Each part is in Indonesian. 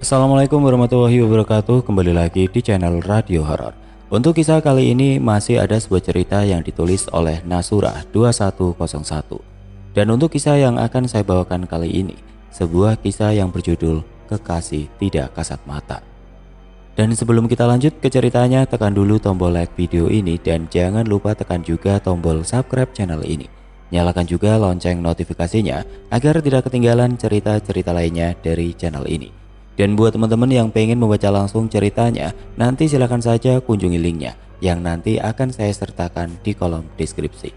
Assalamualaikum warahmatullahi wabarakatuh. Kembali lagi di channel Radio Horor. Untuk kisah kali ini masih ada sebuah cerita yang ditulis oleh Nasura 2101. Dan untuk kisah yang akan saya bawakan kali ini, sebuah kisah yang berjudul Kekasih Tidak Kasat Mata. Dan sebelum kita lanjut ke ceritanya, tekan dulu tombol like video ini dan jangan lupa tekan juga tombol subscribe channel ini. Nyalakan juga lonceng notifikasinya agar tidak ketinggalan cerita-cerita lainnya dari channel ini. Dan buat teman-teman yang pengen membaca langsung ceritanya, nanti silahkan saja kunjungi linknya yang nanti akan saya sertakan di kolom deskripsi.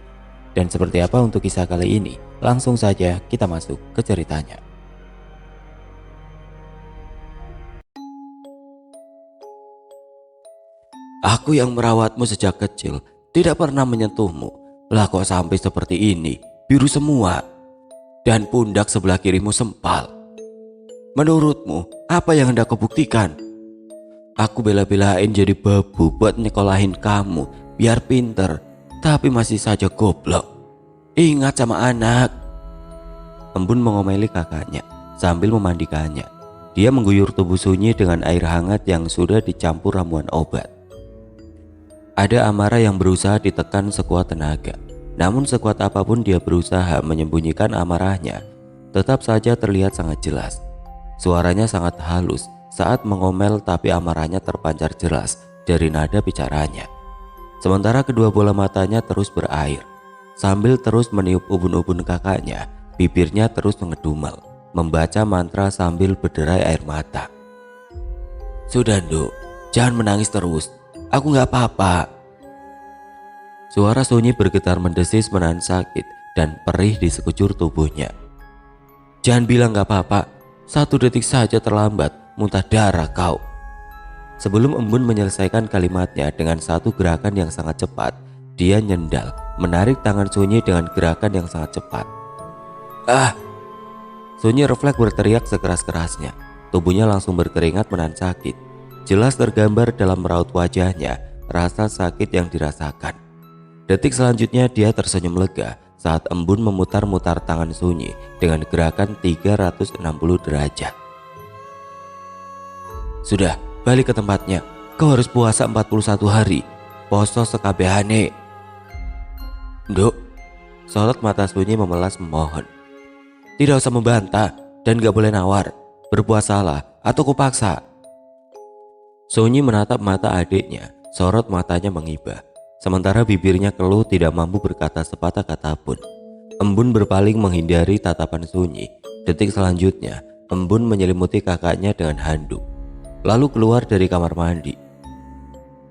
Dan seperti apa untuk kisah kali ini? Langsung saja kita masuk ke ceritanya. Aku yang merawatmu sejak kecil, tidak pernah menyentuhmu. Lah kok sampai seperti ini, biru semua. Dan pundak sebelah kirimu sempal. Menurutmu, apa yang hendak kau buktikan? Aku bela-belain jadi babu buat nyekolahin kamu, biar pinter. Tapi masih saja goblok. Ingat sama anak. Embun mengomeli kakaknya sambil memandikannya. Dia mengguyur tubuh Sunyi dengan air hangat yang sudah dicampur ramuan obat. Ada amarah yang berusaha ditekan sekuat tenaga. Namun sekuat apapun dia berusaha menyembunyikan amarahnya, tetap saja terlihat sangat jelas. Suaranya sangat halus saat mengomel, tapi amarahnya terpancar jelas dari nada bicaranya. Sementara kedua bola matanya terus berair. Sambil terus meniup ubun-ubun kakaknya, bibirnya terus mengedumel, membaca mantra sambil berderai air mata. Sudah, Nduk, jangan menangis terus. Aku gak apa-apa. Suara Sunyi bergetar mendesis menahan sakit dan perih di sekujur tubuhnya. Jangan bilang gak apa-apa. 1 detik saja terlambat, muntah darah kau. Sebelum Embun menyelesaikan kalimatnya dengan satu gerakan yang sangat cepat, dia nyendal, menarik tangan Sunyi dengan gerakan yang sangat cepat. Ah! Sunyi refleks berteriak sekeras-kerasnya. Tubuhnya langsung berkeringat menahan sakit. Jelas tergambar dalam raut wajahnya rasa sakit yang dirasakan. Detik selanjutnya dia tersenyum lega saat Embun memutar-mutar tangan Sunyi dengan gerakan 360 derajat. Sudah, balik ke tempatnya. Kau harus puasa 41 hari. Poso sekabehane. Nduk, sorot mata Sunyi memelas memohon. Tidak usah membantah dan gak boleh nawar. Berpuasalah atau kupaksa. Sunyi menatap mata adiknya, sorot matanya mengibah. Sementara bibirnya keluh tidak mampu berkata sepatah kata pun. Embun berpaling menghindari tatapan Sunyi. Detik selanjutnya, Embun menyelimuti kakaknya dengan handuk, lalu keluar dari kamar mandi.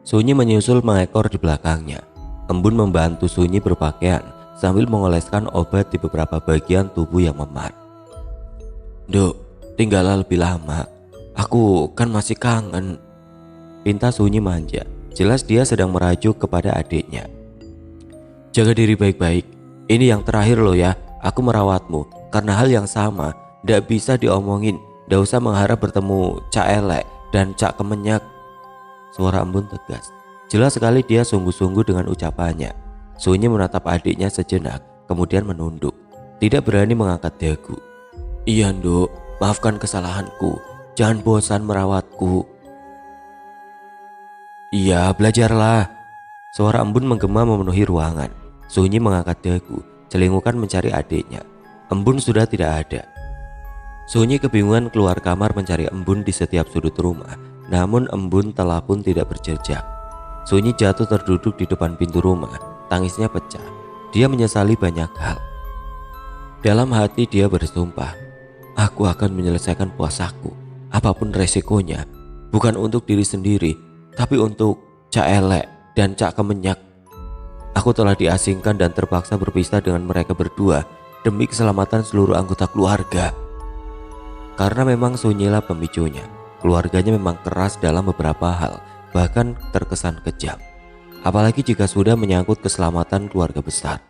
Sunyi menyusul mengekor di belakangnya. Embun membantu Sunyi berpakaian sambil mengoleskan obat di beberapa bagian tubuh yang memar. Duk, tinggallah lebih lama. Aku kan masih kangen. Pinta Sunyi manja. Jelas dia sedang merajuk kepada adiknya. Jaga diri baik-baik. Ini yang terakhir loh ya. Aku merawatmu karena hal yang sama. Ndak bisa diomongin. Ndak usah mengharap bertemu Cak Elek dan Cak Kemenyak. Suara Embun tegas. Jelas sekali dia sungguh-sungguh dengan ucapannya. Sunyi menatap adiknya sejenak, kemudian menunduk. Tidak berani mengangkat dagu. Iya, Nduk, maafkan kesalahanku. Jangan bosan merawatku. Iya, belajarlah. Suara Embun menggema memenuhi ruangan. Sunyi mengangkat dagu, celingukan mencari adiknya. Embun sudah tidak ada. Sunyi kebingungan keluar kamar mencari Embun di setiap sudut rumah. Namun Embun telah pun tidak berjejak. Sunyi jatuh terduduk di depan pintu rumah. Tangisnya pecah. Dia menyesali banyak hal. Dalam hati dia bersumpah, aku akan menyelesaikan puasaku, apapun resikonya. Bukan untuk diri sendiri, tapi untuk Cak Elek dan Cak Kemenyak. Aku telah diasingkan dan terpaksa berpisah dengan mereka berdua demi keselamatan seluruh anggota keluarga. Karena memang Sunyilah pemicunya. Keluarganya memang keras dalam beberapa hal, bahkan terkesan kejam. Apalagi jika sudah menyangkut keselamatan keluarga besar.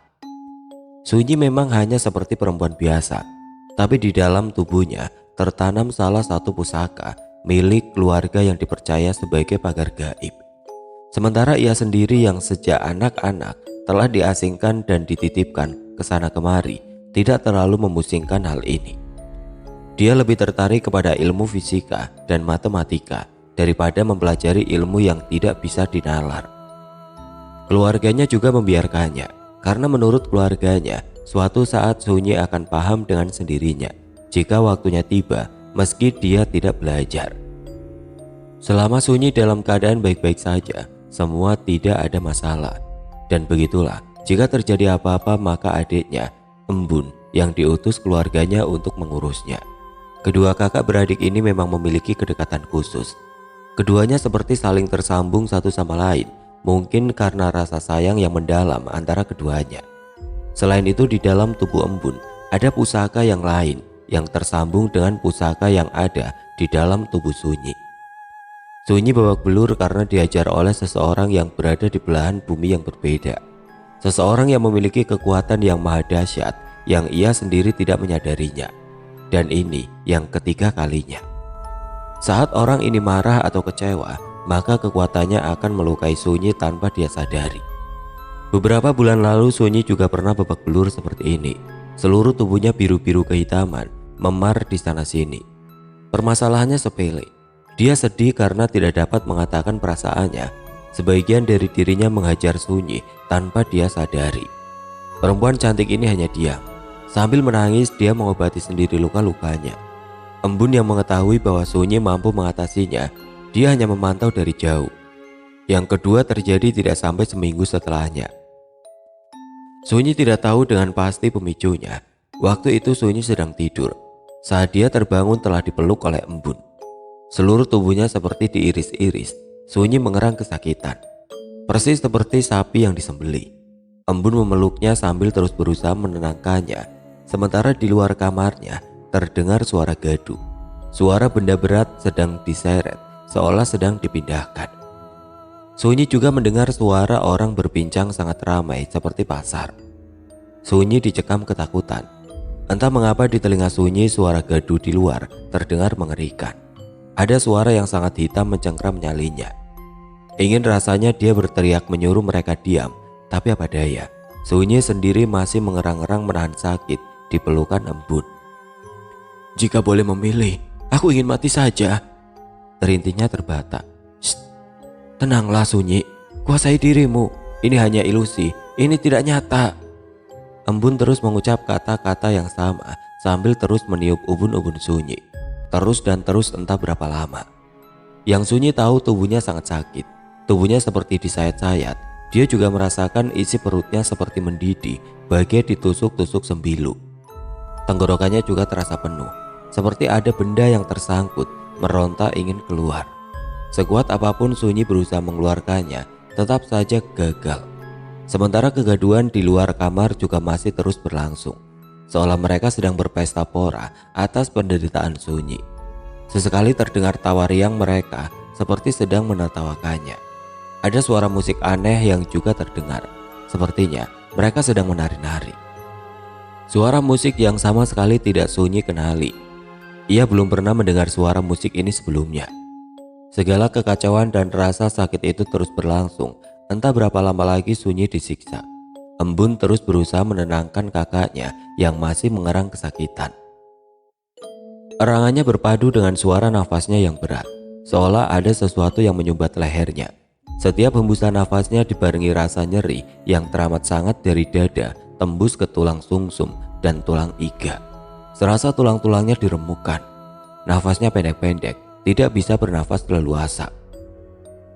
Sunyi memang hanya seperti perempuan biasa, tapi di dalam tubuhnya tertanam salah satu pusaka milik keluarga yang dipercaya sebagai pagar gaib. Sementara ia sendiri yang sejak anak-anak telah diasingkan dan dititipkan ke sana kemari, tidak terlalu memusingkan hal ini. Dia lebih tertarik kepada ilmu fisika dan matematika daripada mempelajari ilmu yang tidak bisa dinalar. Keluarganya juga membiarkannya, karena menurut keluarganya, suatu saat Sunyi akan paham dengan sendirinya jika waktunya tiba, meski dia tidak belajar. Selama Sunyi dalam keadaan baik-baik saja, semua tidak ada masalah. Dan begitulah, jika terjadi apa-apa maka adiknya, Embun, yang diutus keluarganya untuk mengurusnya. Kedua kakak beradik ini memang memiliki kedekatan khusus. Keduanya seperti saling tersambung satu sama lain, mungkin karena rasa sayang yang mendalam antara keduanya. Selain itu, di dalam tubuh Embun ada pusaka yang lain yang tersambung dengan pusaka yang ada di dalam tubuh Sunyi. Sunyi babak belur karena diajar oleh seseorang yang berada di belahan bumi yang berbeda. Seseorang yang memiliki kekuatan yang maha dahsyat yang ia sendiri tidak menyadarinya. Dan ini yang ketiga kalinya. Saat orang ini marah atau kecewa, maka kekuatannya akan melukai Sunyi tanpa dia sadari. Beberapa bulan lalu Sunyi juga pernah babak belur seperti ini. Seluruh tubuhnya biru-biru kehitaman, memar di sana sini. Permasalahannya sepele. Dia sedih karena tidak dapat mengatakan perasaannya. Sebagian dari dirinya menghajar Sunyi tanpa dia sadari. Perempuan cantik ini hanya diam. Sambil menangis, dia mengobati sendiri luka-lukanya. Embun yang mengetahui bahwa Sunyi mampu mengatasinya, dia hanya memantau dari jauh. Yang kedua terjadi tidak sampai seminggu setelahnya. Sunyi tidak tahu dengan pasti pemicunya. Waktu itu Sunyi sedang tidur. Saat dia terbangun telah dipeluk oleh Embun. Seluruh tubuhnya seperti diiris-iris. Sunyi mengerang kesakitan. Persis seperti sapi yang disembelih. Embun memeluknya sambil terus berusaha menenangkannya. Sementara di luar kamarnya terdengar suara gaduh. Suara benda berat sedang diseret, seolah sedang dipindahkan. Sunyi juga mendengar suara orang berbincang sangat ramai seperti pasar. Sunyi dicekam ketakutan. Entah mengapa di telinga Sunyi suara gaduh di luar terdengar mengerikan. Ada suara yang sangat hitam mencengkram nyalinya. Ingin rasanya dia berteriak menyuruh mereka diam, tapi apa daya, Sunyi sendiri masih mengerang-erang menahan sakit di pelukan Embun. "Jika boleh memilih, aku ingin mati saja," terintihnya terbata. "Shh, tenanglah Sunyi, kuasai dirimu. Ini hanya ilusi, ini tidak nyata." Embun terus mengucap kata-kata yang sama sambil terus meniup ubun-ubun Sunyi. Terus dan terus entah berapa lama. Yang Sunyi tahu tubuhnya sangat sakit. Tubuhnya seperti disayat-sayat. Dia juga merasakan isi perutnya seperti mendidih, bagai ditusuk-tusuk sembilu. Tenggorokannya juga terasa penuh, seperti ada benda yang tersangkut, meronta ingin keluar. Sekuat apapun Sunyi berusaha mengeluarkannya, tetap saja gagal. Sementara kegaduhan di luar kamar juga masih terus berlangsung, seolah mereka sedang berpesta pora atas penderitaan Sunyi. Sesekali terdengar tawa riang mereka seperti sedang menertawakannya. Ada suara musik aneh yang juga terdengar, sepertinya mereka sedang menari-nari. Suara musik yang sama sekali tidak Sunyi kenali. Ia belum pernah mendengar suara musik ini sebelumnya. Segala kekacauan dan rasa sakit itu terus berlangsung. Entah berapa lama lagi Sunyi disiksa. Embun terus berusaha menenangkan kakaknya yang masih mengerang kesakitan. Erangannya berpadu dengan suara nafasnya yang berat, seolah ada sesuatu yang menyumbat lehernya. Setiap hembusan nafasnya dibarengi rasa nyeri yang teramat sangat dari dada tembus ke tulang sungsum dan tulang iga. Serasa tulang-tulangnya diremukkan. Nafasnya pendek-pendek, tidak bisa bernafas leluasa.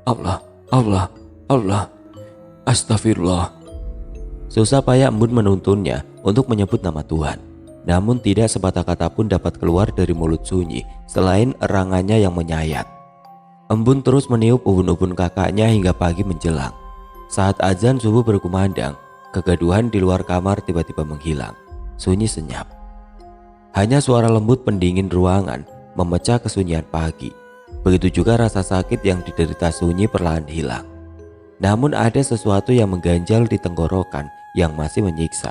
Allah, Allah, Allah, astagfirullah. Susah payah Embun menuntunnya untuk menyebut nama Tuhan. Namun tidak sepatah kata pun dapat keluar dari mulut Sunyi selain erangannya yang menyayat. Embun terus meniup ubun-ubun kakaknya hingga pagi menjelang. Saat azan subuh berkumandang, kegaduhan di luar kamar tiba-tiba menghilang. Sunyi senyap. Hanya suara lembut pendingin ruangan memecah kesunyian pagi. Begitu juga rasa sakit yang diderita Sunyi perlahan hilang. Namun ada sesuatu yang mengganjal di tenggorokan yang masih menyiksa.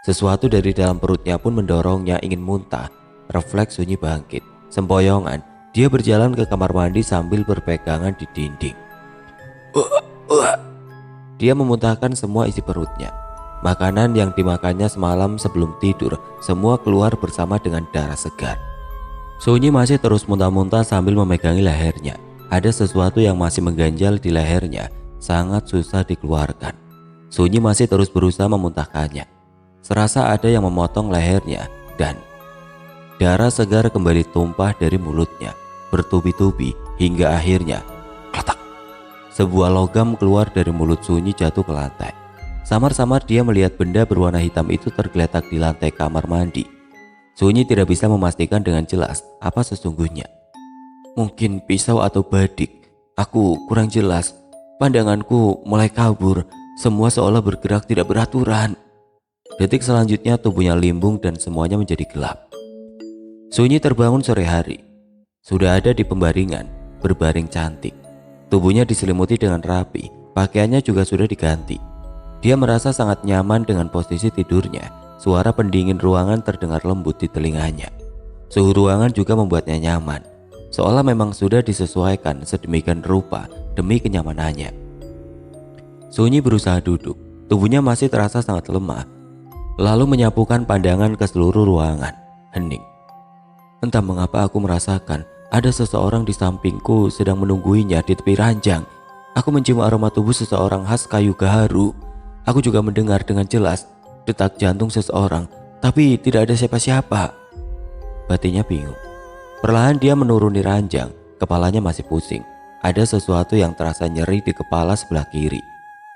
Sesuatu dari dalam perutnya pun mendorongnya ingin muntah. Refleks Sunyi bangkit. Sempoyongan, dia berjalan ke kamar mandi sambil berpegangan di dinding. Dia memuntahkan semua isi perutnya. Makanan yang dimakannya semalam sebelum tidur semua keluar bersama dengan darah segar. Sunyi masih terus muntah-muntah sambil memegangi lehernya. Ada sesuatu yang masih mengganjal di lehernya, sangat susah dikeluarkan. Sunyi masih terus berusaha memuntahkannya. Serasa ada yang memotong lehernya dan darah segar kembali tumpah dari mulutnya, bertubi-tubi hingga akhirnya kletak. Sebuah logam keluar dari mulut Sunyi jatuh ke lantai. Samar-samar dia melihat benda berwarna hitam itu tergeletak di lantai kamar mandi. Sunyi tidak bisa memastikan dengan jelas apa sesungguhnya. Mungkin pisau atau badik, aku kurang jelas. Pandanganku mulai kabur, semua seolah bergerak tidak beraturan. Detik selanjutnya tubuhnya limbung dan semuanya menjadi gelap. Sunyi terbangun sore hari. Sudah ada di pembaringan, berbaring cantik. Tubuhnya diselimuti dengan rapi, pakaiannya juga sudah diganti. Dia merasa sangat nyaman dengan posisi tidurnya. Suara pendingin ruangan terdengar lembut di telinganya. Suhu ruangan juga membuatnya nyaman, seolah memang sudah disesuaikan sedemikian rupa demi kenyamanannya. Sunyi berusaha duduk, tubuhnya masih terasa sangat lemah. Lalu menyapukan pandangan ke seluruh ruangan. Hening. Entah mengapa aku merasakan ada seseorang di sampingku sedang menungguinya di tepi ranjang. Aku mencium aroma tubuh seseorang khas kayu gaharu. Aku juga mendengar dengan jelas detak jantung seseorang, tapi tidak ada siapa-siapa. Batinnya bingung. Perlahan dia menuruni ranjang, kepalanya masih pusing. Ada sesuatu yang terasa nyeri di kepala sebelah kiri.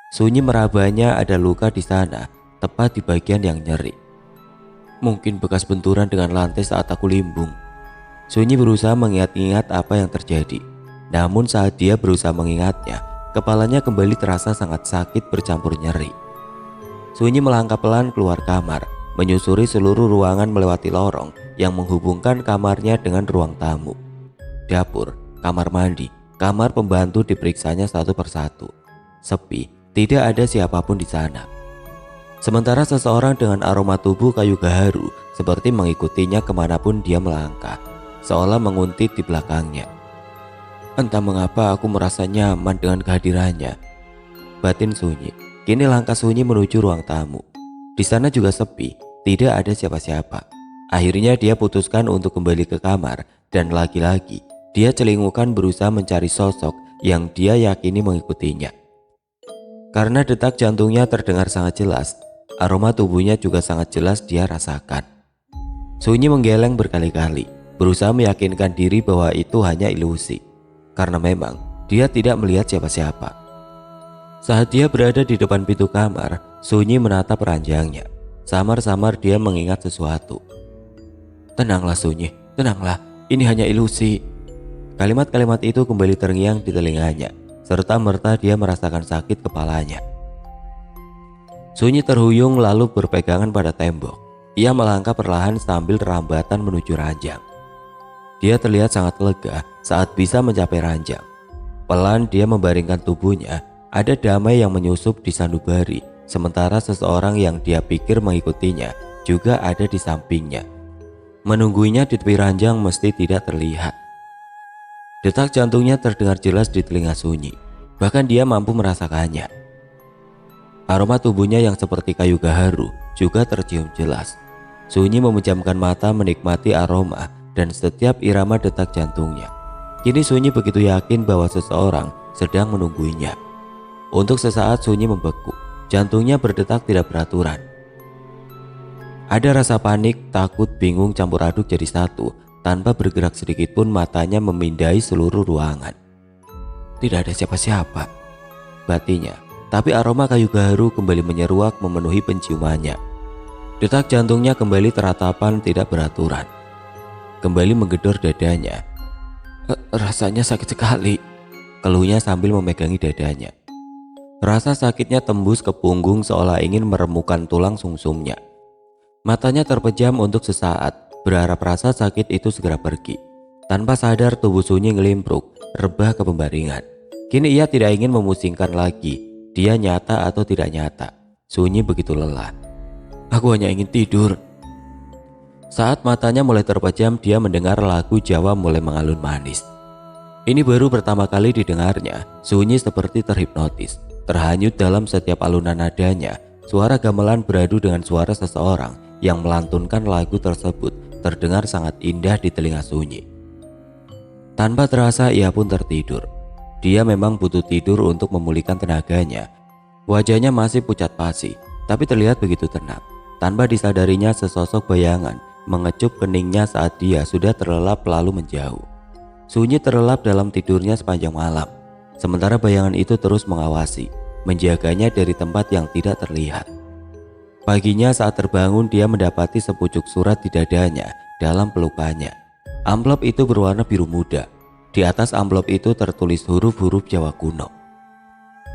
Sunyi merabanya, ada luka di sana, tepat di bagian yang nyeri. Mungkin bekas benturan dengan lantai saat aku limbung. Sunyi berusaha mengingat-ingat apa yang terjadi. Namun saat dia berusaha mengingatnya, kepalanya kembali terasa sangat sakit bercampur nyeri. Sunyi melangkah pelan keluar kamar, menyusuri seluruh ruangan melewati lorong yang menghubungkan kamarnya dengan ruang tamu. Dapur, kamar mandi, kamar pembantu diperiksanya satu persatu. Sepi, tidak ada siapapun di sana. Sementara seseorang dengan aroma tubuh kayu gaharu seperti mengikutinya kemanapun dia melangkah, seolah menguntit di belakangnya. Entah mengapa aku merasa nyaman dengan kehadirannya, batin Sunyi. Kini langkah Sunyi menuju ruang tamu. Di sana juga sepi, tidak ada siapa-siapa. Akhirnya dia putuskan untuk kembali ke kamar dan lagi-lagi dia celingukan berusaha mencari sosok yang dia yakini mengikutinya. Karena detak jantungnya terdengar sangat jelas, aroma tubuhnya juga sangat jelas dia rasakan. Sunyi menggeleng berkali-kali, berusaha meyakinkan diri bahwa itu hanya ilusi. Karena memang dia tidak melihat siapa-siapa. Saat dia berada di depan pintu kamar, Sunyi menatap ranjangnya. Samar-samar dia mengingat sesuatu. Tenanglah Sunyi, tenanglah, ini hanya ilusi. Kalimat-kalimat itu kembali terngiang di telinganya, serta merta dia merasakan sakit kepalanya. Sunyi terhuyung lalu berpegangan pada tembok. Ia melangkah perlahan sambil rambatan menuju ranjang. Dia terlihat sangat lega saat bisa mencapai ranjang. Pelan dia membaringkan tubuhnya. Ada damai yang menyusup di sanubari, sementara seseorang yang dia pikir mengikutinya juga ada di sampingnya. Menungguinya di tepi ranjang mesti tidak terlihat. Detak jantungnya terdengar jelas di telinga Sunyi, bahkan dia mampu merasakannya. Aroma tubuhnya yang seperti kayu gaharu juga tercium jelas. Sunyi memejamkan mata menikmati aroma dan setiap irama detak jantungnya. Kini Sunyi begitu yakin bahwa seseorang sedang menungguinya. Untuk sesaat Sunyi membeku, jantungnya berdetak tidak beraturan. Ada rasa panik, takut, bingung campur aduk jadi satu. Tanpa bergerak sedikit pun matanya memindai seluruh ruangan. Tidak ada siapa-siapa, batinnya. Tapi aroma kayu gaharu kembali menyeruak memenuhi penciumannya. Detak jantungnya kembali teratapan tidak beraturan. Kembali menggedor dadanya. Rasanya sakit sekali, keluhnya sambil memegangi dadanya. Rasa sakitnya tembus ke punggung seolah ingin meremukan tulang sumsumnya. Matanya terpejam untuk sesaat, berharap rasa sakit itu segera pergi. Tanpa sadar tubuh Sunyi ngelimpruk, rebah ke pembaringan. Kini ia tidak ingin memusingkan lagi, dia nyata atau tidak nyata. Sunyi begitu lelah. Aku hanya ingin tidur. Saat matanya mulai terpejam, dia mendengar lagu Jawa mulai mengalun manis. Ini baru pertama kali didengarnya. Sunyi seperti terhipnotis. Terhanyut dalam setiap alunan nadanya, suara gamelan beradu dengan suara seseorang yang melantunkan lagu tersebut terdengar sangat indah di telinga Sunyi. Tanpa terasa ia pun tertidur. Dia memang butuh tidur untuk memulihkan tenaganya. Wajahnya masih pucat pasi, tapi terlihat begitu tenang. Tanpa disadarinya sesosok bayangan mengecup keningnya saat dia sudah terlelap lalu menjauh. Sunyi terlelap dalam tidurnya sepanjang malam. Sementara bayangan itu terus mengawasi, menjaganya dari tempat yang tidak terlihat. Paginya saat terbangun dia mendapati sepucuk surat di dadanya dalam pelukannya. Amplop itu berwarna biru muda. Di atas amplop itu tertulis huruf-huruf Jawa kuno.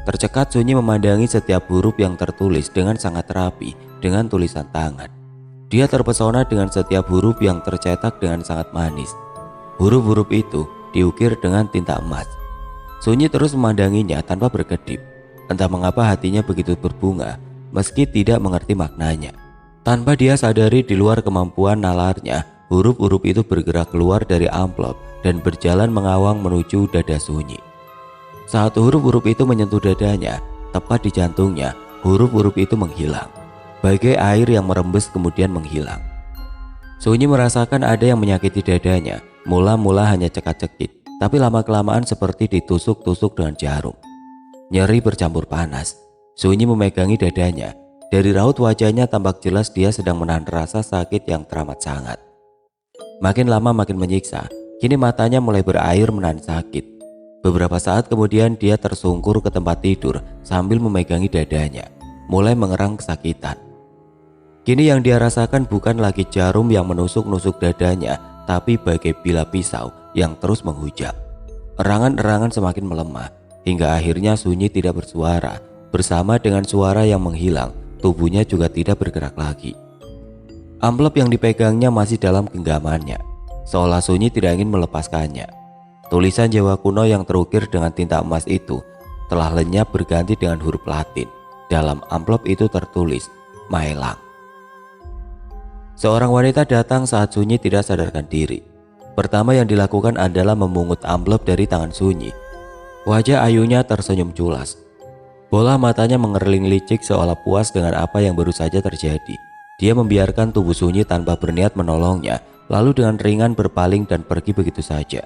Tercekat Sunyi memandangi setiap huruf yang tertulis dengan sangat rapi dengan tulisan tangan. Dia terpesona dengan setiap huruf yang tercetak dengan sangat manis. Huruf-huruf itu diukir dengan tinta emas. Sunyi terus memandanginya tanpa berkedip. Entah mengapa hatinya begitu berbunga meski tidak mengerti maknanya. Tanpa dia sadari di luar kemampuan nalarnya, huruf-huruf itu bergerak keluar dari amplop dan berjalan mengawang menuju dada Sunyi. Saat huruf-huruf itu menyentuh dadanya, tepat di jantungnya, huruf-huruf itu menghilang. Bagai air yang merembes kemudian menghilang. Sunyi merasakan ada yang menyakiti dadanya. Mula-mula hanya cekat-cekit, tapi lama-kelamaan seperti ditusuk-tusuk dengan jarum. Nyeri bercampur panas. Sunyi memegangi dadanya. Dari raut wajahnya tampak jelas dia sedang menahan rasa sakit yang teramat sangat. Makin lama makin menyiksa. Kini matanya mulai berair menahan sakit. Beberapa saat kemudian dia tersungkur ke tempat tidur sambil memegangi dadanya. Mulai mengerang kesakitan. Kini yang dia rasakan bukan lagi jarum yang menusuk-nusuk dadanya, tapi bagai bilah pisau yang terus menghujam. Erangan-erangan semakin melemah, hingga akhirnya Sunyi tidak bersuara. Bersama dengan suara yang menghilang, tubuhnya juga tidak bergerak lagi. Amplop yang dipegangnya masih dalam genggamannya, seolah Sunyi tidak ingin melepaskannya. Tulisan Jawa kuno yang terukir dengan tinta emas itu telah lenyap berganti dengan huruf Latin. Dalam amplop itu tertulis, Maelang. Seorang wanita datang saat Sunyi tidak sadarkan diri. Pertama yang dilakukan adalah memungut amplop dari tangan Sunyi. Wajah ayunya tersenyum culas. Bola matanya mengerling licik seolah puas dengan apa yang baru saja terjadi. Dia membiarkan tubuh Sunyi tanpa berniat menolongnya, lalu dengan ringan berpaling dan pergi begitu saja.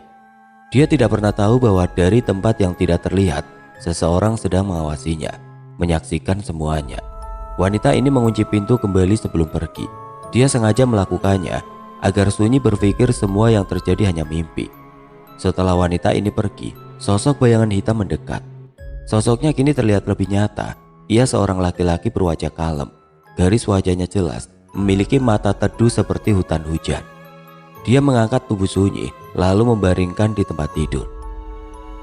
Dia tidak pernah tahu bahwa dari tempat yang tidak terlihat, seseorang sedang mengawasinya, menyaksikan semuanya. Wanita ini mengunci pintu kembali sebelum pergi. Dia sengaja melakukannya agar Sunyi berpikir semua yang terjadi hanya mimpi. Setelah wanita ini pergi, sosok bayangan hitam mendekat. Sosoknya kini terlihat lebih nyata. Ia seorang laki-laki berwajah kalem. Garis wajahnya jelas, memiliki mata teduh seperti hutan hujan. Dia mengangkat tubuh Sunyi lalu membaringkan di tempat tidur.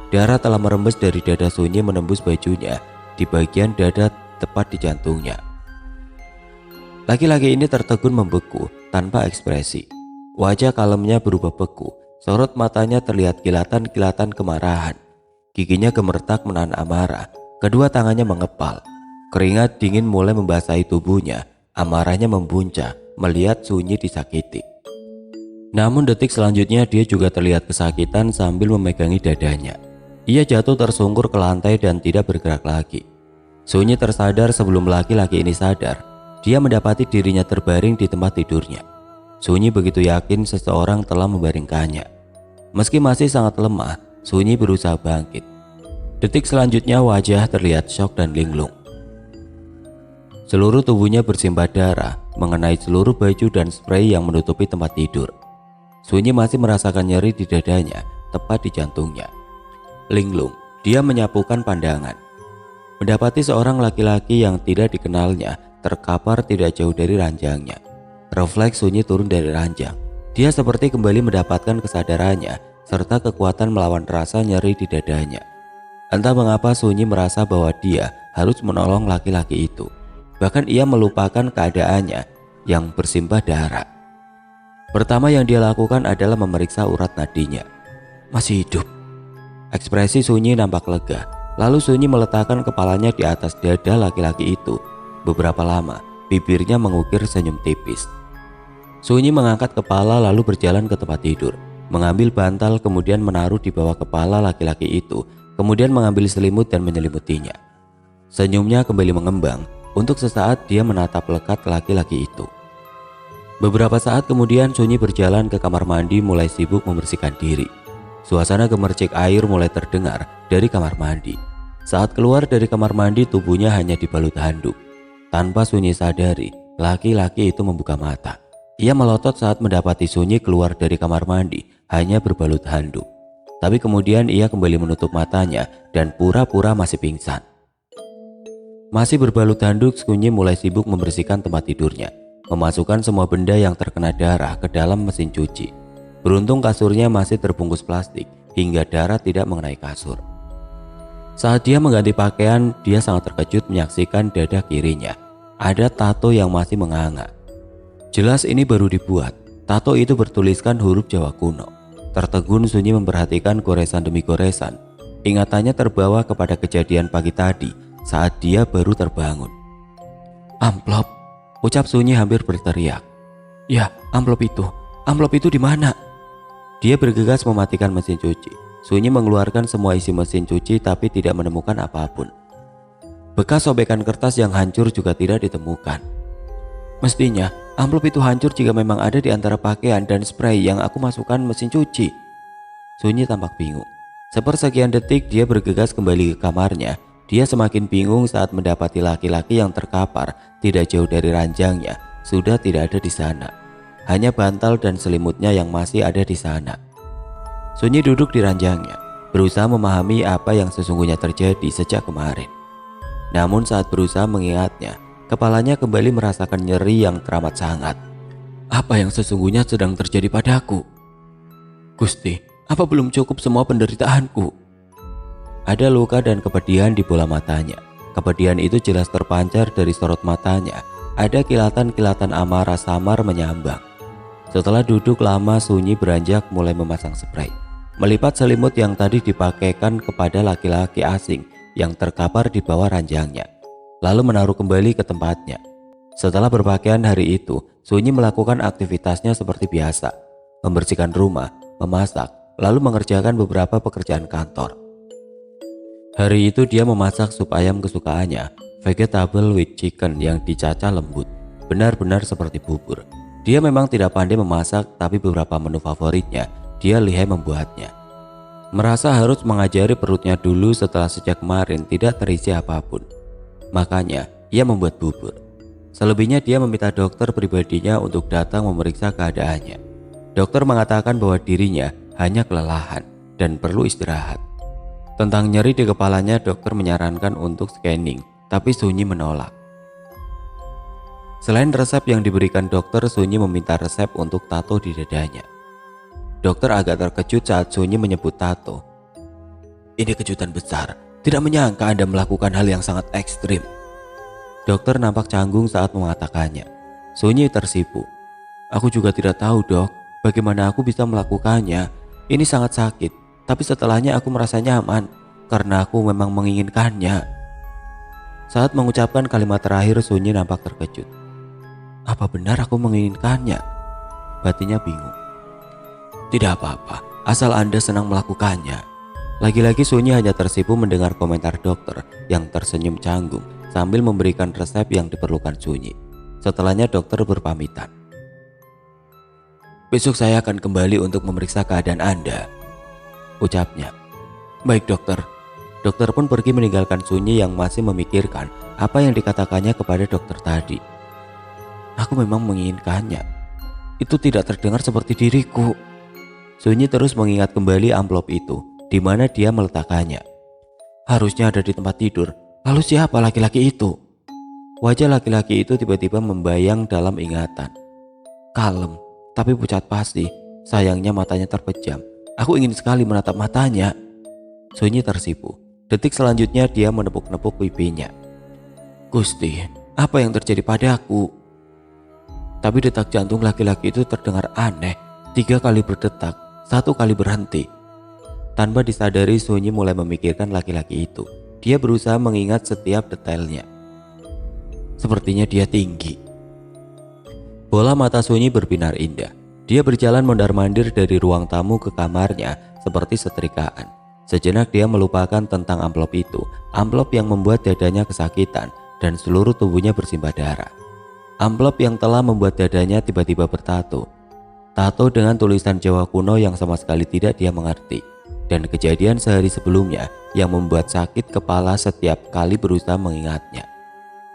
Darah telah merembes dari dada Sunyi menembus bajunya di bagian dada tepat di jantungnya. Laki-laki ini tertegun membeku tanpa ekspresi. Wajah kalemnya berubah beku. Sorot matanya terlihat kilatan-kilatan kemarahan. Giginya gemeretak menahan amarah. Kedua tangannya mengepal. Keringat dingin mulai membasahi tubuhnya. Amarahnya membuncah melihat Sunyi disakiti. Namun detik selanjutnya dia juga terlihat kesakitan sambil memegangi dadanya. Ia jatuh tersungkur ke lantai dan tidak bergerak lagi. Sunyi tersadar sebelum laki-laki ini sadar. Dia mendapati dirinya terbaring di tempat tidurnya. Sunyi begitu yakin seseorang telah membaringkannya. Meski masih sangat lemah, Sunyi berusaha bangkit. Detik selanjutnya wajah terlihat syok dan linglung. Seluruh tubuhnya bersimbah darah mengenai seluruh baju dan spray yang menutupi tempat tidur. Sunyi masih merasakan nyeri di dadanya, tepat di jantungnya. Linglung, dia menyapukan pandangan. Mendapati seorang laki-laki yang tidak dikenalnya terkapar tidak jauh dari ranjangnya. Refleks Sunyi turun dari ranjang. Dia seperti kembali mendapatkan kesadarannya serta kekuatan melawan rasa nyeri di dadanya. Entah mengapa Sunyi merasa bahwa dia harus menolong laki-laki itu. Bahkan ia melupakan keadaannya yang bersimbah darah. Pertama yang dia lakukan adalah memeriksa urat nadinya. Masih hidup. Ekspresi Sunyi nampak lega. Lalu Sunyi meletakkan kepalanya di atas dada laki-laki itu. Beberapa lama, bibirnya mengukir senyum tipis. Sunyi mengangkat kepala lalu berjalan ke tempat tidur. Mengambil bantal kemudian menaruh di bawah kepala laki-laki itu. Kemudian mengambil selimut dan menyelimutinya. Senyumnya kembali mengembang. Untuk sesaat dia menatap lekat laki-laki itu. Beberapa saat kemudian Sunyi berjalan ke kamar mandi mulai sibuk membersihkan diri. Suasana gemercik air mulai terdengar dari kamar mandi. Saat keluar dari kamar mandi tubuhnya hanya dibalut handuk. Tanpa Sunyi sadari, laki-laki itu membuka mata. Ia melotot saat mendapati Sunyi keluar dari kamar mandi hanya berbalut handuk. Tapi kemudian ia kembali menutup matanya dan pura-pura masih pingsan. Masih berbalut handuk, Sunyi mulai sibuk membersihkan tempat tidurnya, memasukkan semua benda yang terkena darah ke dalam mesin cuci. Beruntung kasurnya masih terbungkus plastik hingga darah tidak mengenai kasur. Saat dia mengganti pakaian, dia sangat terkejut menyaksikan dada kirinya ada tato yang masih menganga. Jelas ini baru dibuat. Tato itu bertuliskan huruf Jawa kuno. Tertegun Sunyi memperhatikan goresan demi goresan. Ingatannya terbawa kepada kejadian pagi tadi saat dia baru terbangun. "Amplop," ucap Sunyi hampir berteriak. "Ya, amplop itu di mana?" Dia bergegas mematikan mesin cuci. Sunyi mengeluarkan semua isi mesin cuci tapi tidak menemukan apapun. Bekas sobekan kertas yang hancur juga tidak ditemukan. "Mestinya amplop itu hancur jika memang ada di antara pakaian dan spray yang aku masukkan mesin cuci." Sunyi tampak bingung. Sepersekian detik dia bergegas kembali ke kamarnya. Dia semakin bingung saat mendapati laki-laki yang terkapar tidak jauh dari ranjangnya sudah tidak ada di sana. Hanya bantal dan selimutnya yang masih ada di sana. Sunyi duduk di ranjangnya, berusaha memahami apa yang sesungguhnya terjadi sejak kemarin. Namun saat berusaha mengingatnya, kepalanya kembali merasakan nyeri yang teramat sangat. Apa yang sesungguhnya sedang terjadi padaku? Gusti, apa belum cukup semua penderitaanku? Ada luka dan kepedihan di bola matanya. Kepedihan itu jelas terpancar dari sorot matanya. Ada kilatan-kilatan amarah samar menyambang. Setelah duduk lama, Sunyi beranjak mulai memasang spray, melipat selimut yang tadi dipakaikan kepada laki-laki asing yang terkapar di bawah ranjangnya, lalu menaruh kembali ke tempatnya. Setelah berpakaian hari itu, Sunyi melakukan aktivitasnya seperti biasa, membersihkan rumah, memasak, lalu mengerjakan beberapa pekerjaan kantor. Hari itu dia memasak sup ayam kesukaannya, vegetable with chicken yang dicacah lembut, benar-benar seperti bubur. Dia memang tidak pandai memasak, tapi beberapa menu favoritnya dia lihai membuatnya. Merasa harus mengajari perutnya dulu setelah sejak kemarin tidak terisi apapun. Makanya ia membuat bubur. Selebihnya dia meminta dokter pribadinya untuk datang memeriksa keadaannya. Dokter mengatakan bahwa dirinya hanya kelelahan dan perlu istirahat. Tentang nyeri di kepalanya, dokter menyarankan untuk scanning, tapi Sunyi menolak. Selain resep yang diberikan dokter, Sunyi meminta resep untuk tato di dadanya. Dokter agak terkejut saat Sunyi menyebut tato. "Ini kejutan besar, tidak menyangka Anda melakukan hal yang sangat ekstrim." Dokter nampak canggung saat mengatakannya. Sunyi tersipu. "Aku juga tidak tahu, Dok, bagaimana aku bisa melakukannya. Ini sangat sakit, tapi setelahnya aku merasa nyaman karena aku memang menginginkannya." Saat mengucapkan kalimat terakhir, Sunyi nampak terkejut. Apa benar aku menginginkannya? Batinnya bingung. "Tidak apa-apa, asal Anda senang melakukannya." Lagi-lagi Sunyi hanya tersipu mendengar komentar dokter yang tersenyum canggung sambil memberikan resep yang diperlukan Sunyi. Setelahnya dokter berpamitan. "Besok saya akan kembali untuk memeriksa keadaan Anda," ucapnya. "Baik dokter." Dokter pun pergi meninggalkan Sunyi yang masih memikirkan apa yang dikatakannya kepada dokter tadi. "Aku memang menginginkannya. Itu tidak terdengar seperti diriku." Sunyi terus mengingat kembali amplop itu, di mana dia meletakkannya. Harusnya ada di tempat tidur. Lalu siapa laki-laki itu? Wajah laki-laki itu tiba-tiba membayang dalam ingatan. Kalem, tapi pucat pasti. Sayangnya matanya terpejam. Aku ingin sekali menatap matanya. Sunyi tersipu. Detik selanjutnya dia menepuk-nepuk pipinya. "Gusti, apa yang terjadi padaku?" Tapi detak jantung laki-laki itu terdengar aneh. 3 kali berdetak, 1 kali berhenti. Tanpa disadari, Sunyi mulai memikirkan laki-laki itu. Dia berusaha mengingat setiap detailnya. Sepertinya dia tinggi. Bola mata Sunyi berbinar indah. Dia berjalan mondar-mandir dari ruang tamu ke kamarnya seperti setrikaan. Sejenak dia melupakan tentang amplop itu. Amplop yang membuat dadanya kesakitan dan seluruh tubuhnya bersimbah darah. Amplop yang telah membuat dadanya tiba-tiba bertato. Tato dengan tulisan Jawa kuno yang sama sekali tidak dia mengerti. Dan kejadian sehari sebelumnya yang membuat sakit kepala setiap kali berusaha mengingatnya.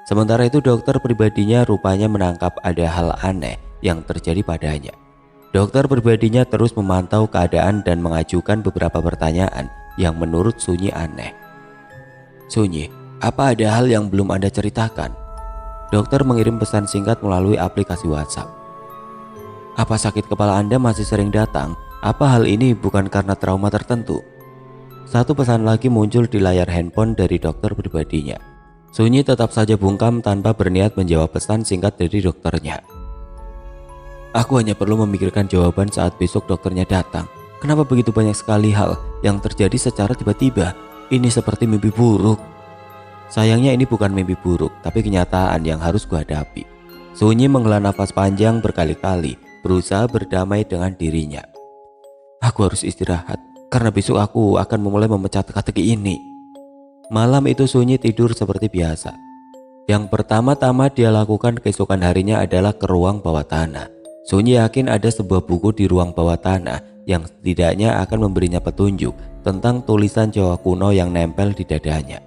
Sementara itu dokter pribadinya rupanya menangkap ada hal aneh yang terjadi padanya. Dokter pribadinya terus memantau keadaan dan mengajukan beberapa pertanyaan yang menurut Sunyi aneh. "Sunyi, apa ada hal yang belum Anda ceritakan?" Dokter mengirim pesan singkat melalui aplikasi WhatsApp. "Apa sakit kepala Anda masih sering datang? Apa hal ini bukan karena trauma tertentu?" Satu pesan lagi muncul di layar handphone dari dokter pribadinya. Sunyi tetap saja bungkam tanpa berniat menjawab pesan singkat dari dokternya. "Aku hanya perlu memikirkan jawaban saat besok dokternya datang. Kenapa begitu banyak sekali hal yang terjadi secara tiba-tiba? Ini seperti mimpi buruk." Sayangnya ini bukan mimpi buruk, tapi kenyataan yang harus kuhadapi. Sunyi menghela nafas panjang berkali-kali, berusaha berdamai dengan dirinya. "Aku harus istirahat, karena besok aku akan memulai memecah teka-teki ini." Malam itu Sunyi tidur seperti biasa. Yang pertama-tama dia lakukan keesokan harinya adalah ke ruang bawah tanah. Sunyi yakin ada sebuah buku di ruang bawah tanah yang setidaknya akan memberinya petunjuk tentang tulisan Jawa kuno yang nempel di dadanya.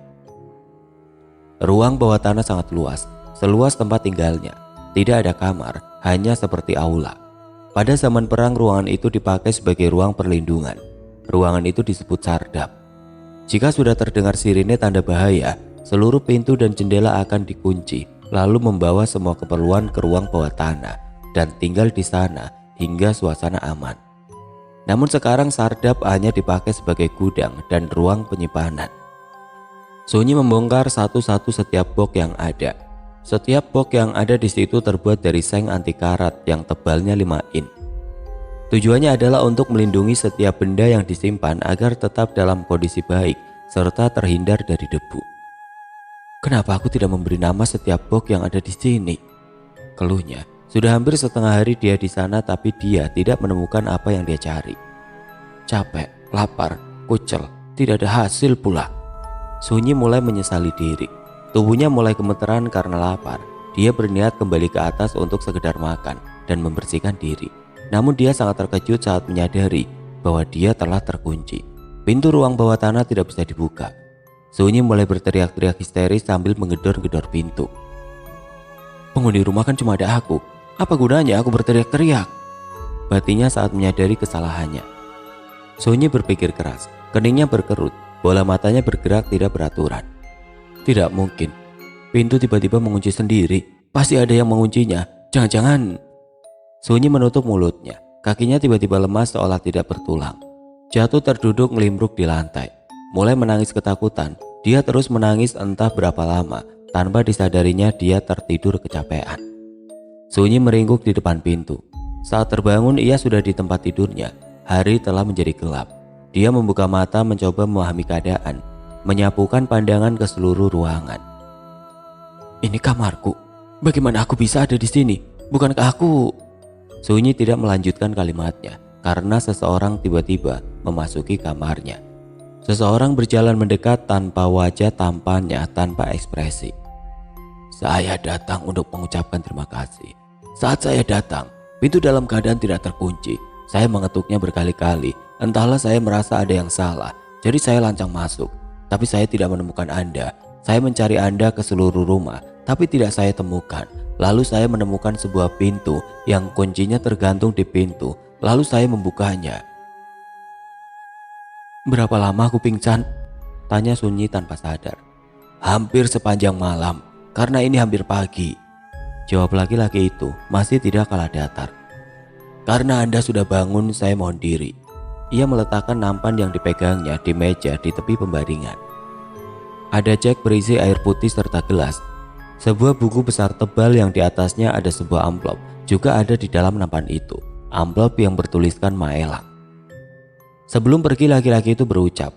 Ruang bawah tanah sangat luas, seluas tempat tinggalnya. Tidak ada kamar, hanya seperti aula. Pada zaman perang ruangan itu dipakai sebagai ruang perlindungan. Ruangan itu disebut sardap. Jika sudah terdengar sirine tanda bahaya, seluruh pintu dan jendela akan dikunci, lalu membawa semua keperluan ke ruang bawah tanah dan tinggal di sana hingga suasana aman. Namun sekarang sardap hanya dipakai sebagai gudang dan ruang penyimpanan. Sunyi membongkar satu-satu setiap box yang ada. Setiap box yang ada di situ terbuat dari seng anti karat yang tebalnya 5 in. Tujuannya adalah untuk melindungi setiap benda yang disimpan agar tetap dalam kondisi baik serta terhindar dari debu. "Kenapa aku tidak memberi nama setiap box yang ada di sini?" keluhnya. Sudah hampir setengah hari dia di sana tapi dia tidak menemukan apa yang dia cari. Capek, lapar, kucel, tidak ada hasil pula. Sunyi mulai menyesali diri. Tubuhnya mulai gemeteran karena lapar. Dia berniat kembali ke atas untuk sekedar makan dan membersihkan diri. Namun dia sangat terkejut saat menyadari bahwa dia telah terkunci. Pintu ruang bawah tanah tidak bisa dibuka. Sunyi mulai berteriak-teriak histeris sambil menggedor-gedor pintu. "Penghuni rumah kan cuma ada aku. Apa gunanya aku berteriak-teriak?" batinnya saat menyadari kesalahannya. Sunyi berpikir keras, keningnya berkerut, bola matanya bergerak tidak beraturan. Tidak mungkin, pintu tiba-tiba mengunci sendiri. Pasti ada yang menguncinya. Jangan-jangan. Sunyi menutup mulutnya. Kakinya tiba-tiba lemas seolah tidak bertulang. Jatuh terduduk ngelimbruk di lantai. Mulai menangis ketakutan. Dia terus menangis entah berapa lama. Tanpa disadarinya dia tertidur kecapean. Sunyi meringkuk di depan pintu. Saat terbangun ia sudah di tempat tidurnya. Hari telah menjadi gelap. Dia membuka mata mencoba memahami keadaan. Menyapukan pandangan ke seluruh ruangan. "Ini kamarku. Bagaimana aku bisa ada di sini? Bukankah aku..." Sunyi tidak melanjutkan kalimatnya karena seseorang tiba-tiba memasuki kamarnya. Seseorang berjalan mendekat tanpa wajah tampannya, tanpa ekspresi. "Saya datang untuk mengucapkan terima kasih. Saat saya datang, pintu dalam keadaan tidak terkunci. Saya mengetuknya berkali-kali. Entahlah saya merasa ada yang salah. Jadi saya lancang masuk. Tapi saya tidak menemukan Anda. Saya mencari Anda ke seluruh rumah, tapi tidak saya temukan. Lalu saya menemukan sebuah pintu yang kuncinya tergantung di pintu. Lalu saya membukanya." "Berapa lama aku pingsan?" tanya Sunyi tanpa sadar. "Hampir sepanjang malam, karena ini hampir pagi," jawab laki-laki itu masih tidak kalah datar. "Karena Anda sudah bangun, saya mohon diri." Ia meletakkan nampan yang dipegangnya di meja di tepi pembaringan. Ada cek berisi air putih serta gelas. Sebuah buku besar tebal yang di atasnya ada sebuah amplop juga ada di dalam nampan itu. Amplop yang bertuliskan Maelang. Sebelum pergi laki-laki itu berucap,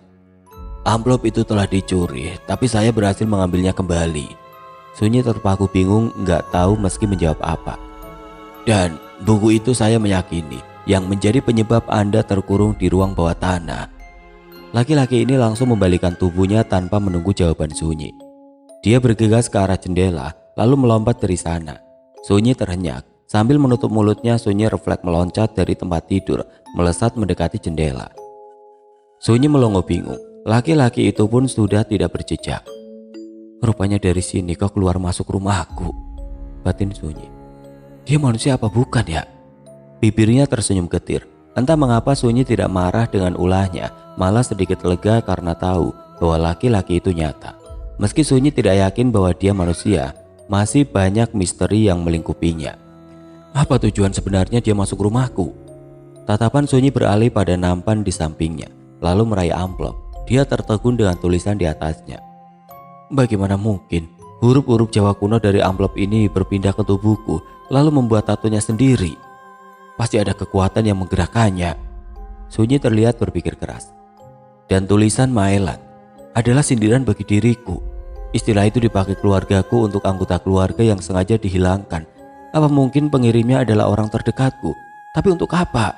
"Amplop itu telah dicuri, tapi saya berhasil mengambilnya kembali." Sunyi terpaku bingung, nggak tahu meski menjawab apa. "Dan buku itu saya meyakini yang menjadi penyebab Anda terkurung di ruang bawah tanah." Laki-laki ini langsung membalikkan tubuhnya tanpa menunggu jawaban Sunyi. Dia bergegas ke arah jendela lalu melompat dari sana. Sunyi terhenyak. Sambil menutup mulutnya, Sunyi refleks meloncat dari tempat tidur, melesat mendekati jendela. Sunyi melongo bingung. Laki-laki itu pun sudah tidak berjejak. Rupanya dari sini kau keluar masuk rumahku, batin Sunyi. Dia manusia apa bukan ya? Bibirnya tersenyum getir. Entah mengapa Sunyi tidak marah dengan ulahnya, malah sedikit lega karena tahu bahwa laki-laki itu nyata. Meski Sunyi tidak yakin bahwa dia manusia, masih banyak misteri yang melingkupinya. Apa tujuan sebenarnya dia masuk rumahku? Tatapan Sunyi beralih pada nampan di sampingnya, lalu meraih amplop. Dia tertegun dengan tulisan di atasnya. Bagaimana mungkin huruf-huruf Jawa kuno dari amplop ini berpindah ke tubuhku, lalu membuat tatonya sendiri? Pasti ada kekuatan yang menggerakkannya. Sunyi terlihat berpikir keras. Dan tulisan Maelan adalah sindiran bagi diriku. Istilah itu dipakai keluargaku untuk anggota keluarga yang sengaja dihilangkan. Apa mungkin pengirimnya adalah orang terdekatku? Tapi untuk apa?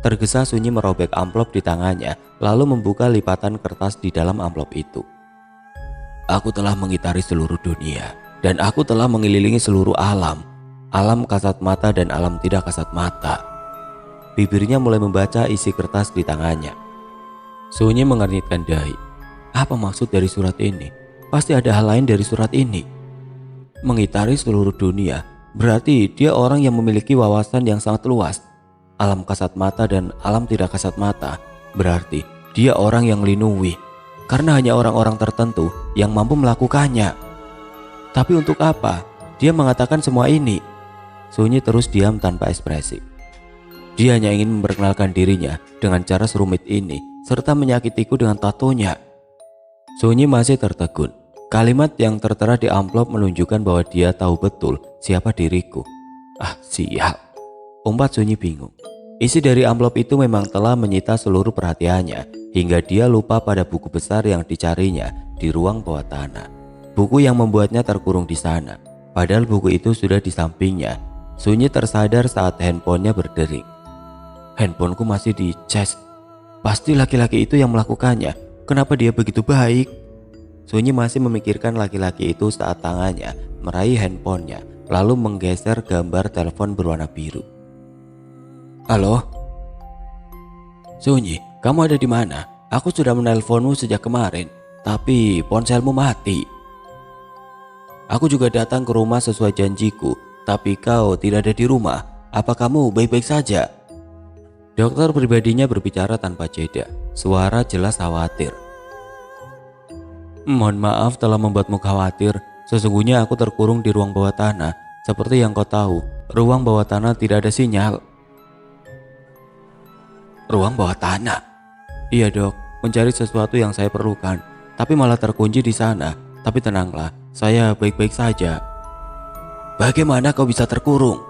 Tergesa Sunyi merobek amplop di tangannya, lalu membuka lipatan kertas di dalam amplop itu. Aku telah mengitari seluruh dunia, dan aku telah mengelilingi seluruh alam. Alam kasat mata dan alam tidak kasat mata. Bibirnya mulai membaca isi kertas di tangannya. Sunyi mengernyitkan dahi. Apa maksud dari surat ini? Pasti ada hal lain dari surat ini. Mengitari seluruh dunia, berarti dia orang yang memiliki wawasan yang sangat luas. Alam kasat mata dan alam tidak kasat mata, berarti dia orang yang linui. Karena hanya orang-orang tertentu yang mampu melakukannya. Tapi untuk apa dia mengatakan semua ini? Sunyi terus diam tanpa ekspresi. Dia hanya ingin memperkenalkan dirinya dengan cara serumit ini, serta menyakitiku dengan tatonya. Sunyi masih tertegun. Kalimat yang tertera di amplop menunjukkan bahwa dia tahu betul siapa diriku. Ah, sial. Umpat Sunyi bingung. Isi dari amplop itu memang telah menyita seluruh perhatiannya, hingga dia lupa pada buku besar yang dicarinya di ruang bawah tanah. Buku yang membuatnya terkurung di sana. Padahal buku itu sudah di sampingnya. Sunyi tersadar saat handphonenya berdering. Handphoneku masih di cas. Pasti laki-laki itu yang melakukannya. Kenapa dia begitu baik? Sunyi masih memikirkan laki-laki itu saat tangannya meraih handphonenya, lalu menggeser gambar telepon berwarna biru. Halo? Sunyi, kamu ada di mana? Aku sudah menelponmu sejak kemarin, tapi ponselmu mati. Aku juga datang ke rumah sesuai janjiku, tapi kau tidak ada di rumah. Apa kamu baik-baik saja? Dokter pribadinya berbicara tanpa jeda, suara jelas khawatir. Mohon maaf telah membuatmu khawatir. Sesungguhnya aku terkurung di ruang bawah tanah. Seperti yang kau tahu, ruang bawah tanah tidak ada sinyal. Ruang bawah tanah? Iya dok, mencari sesuatu yang saya perlukan, tapi malah terkunci di sana. Tapi tenanglah, saya baik-baik saja. Bagaimana kau bisa terkurung?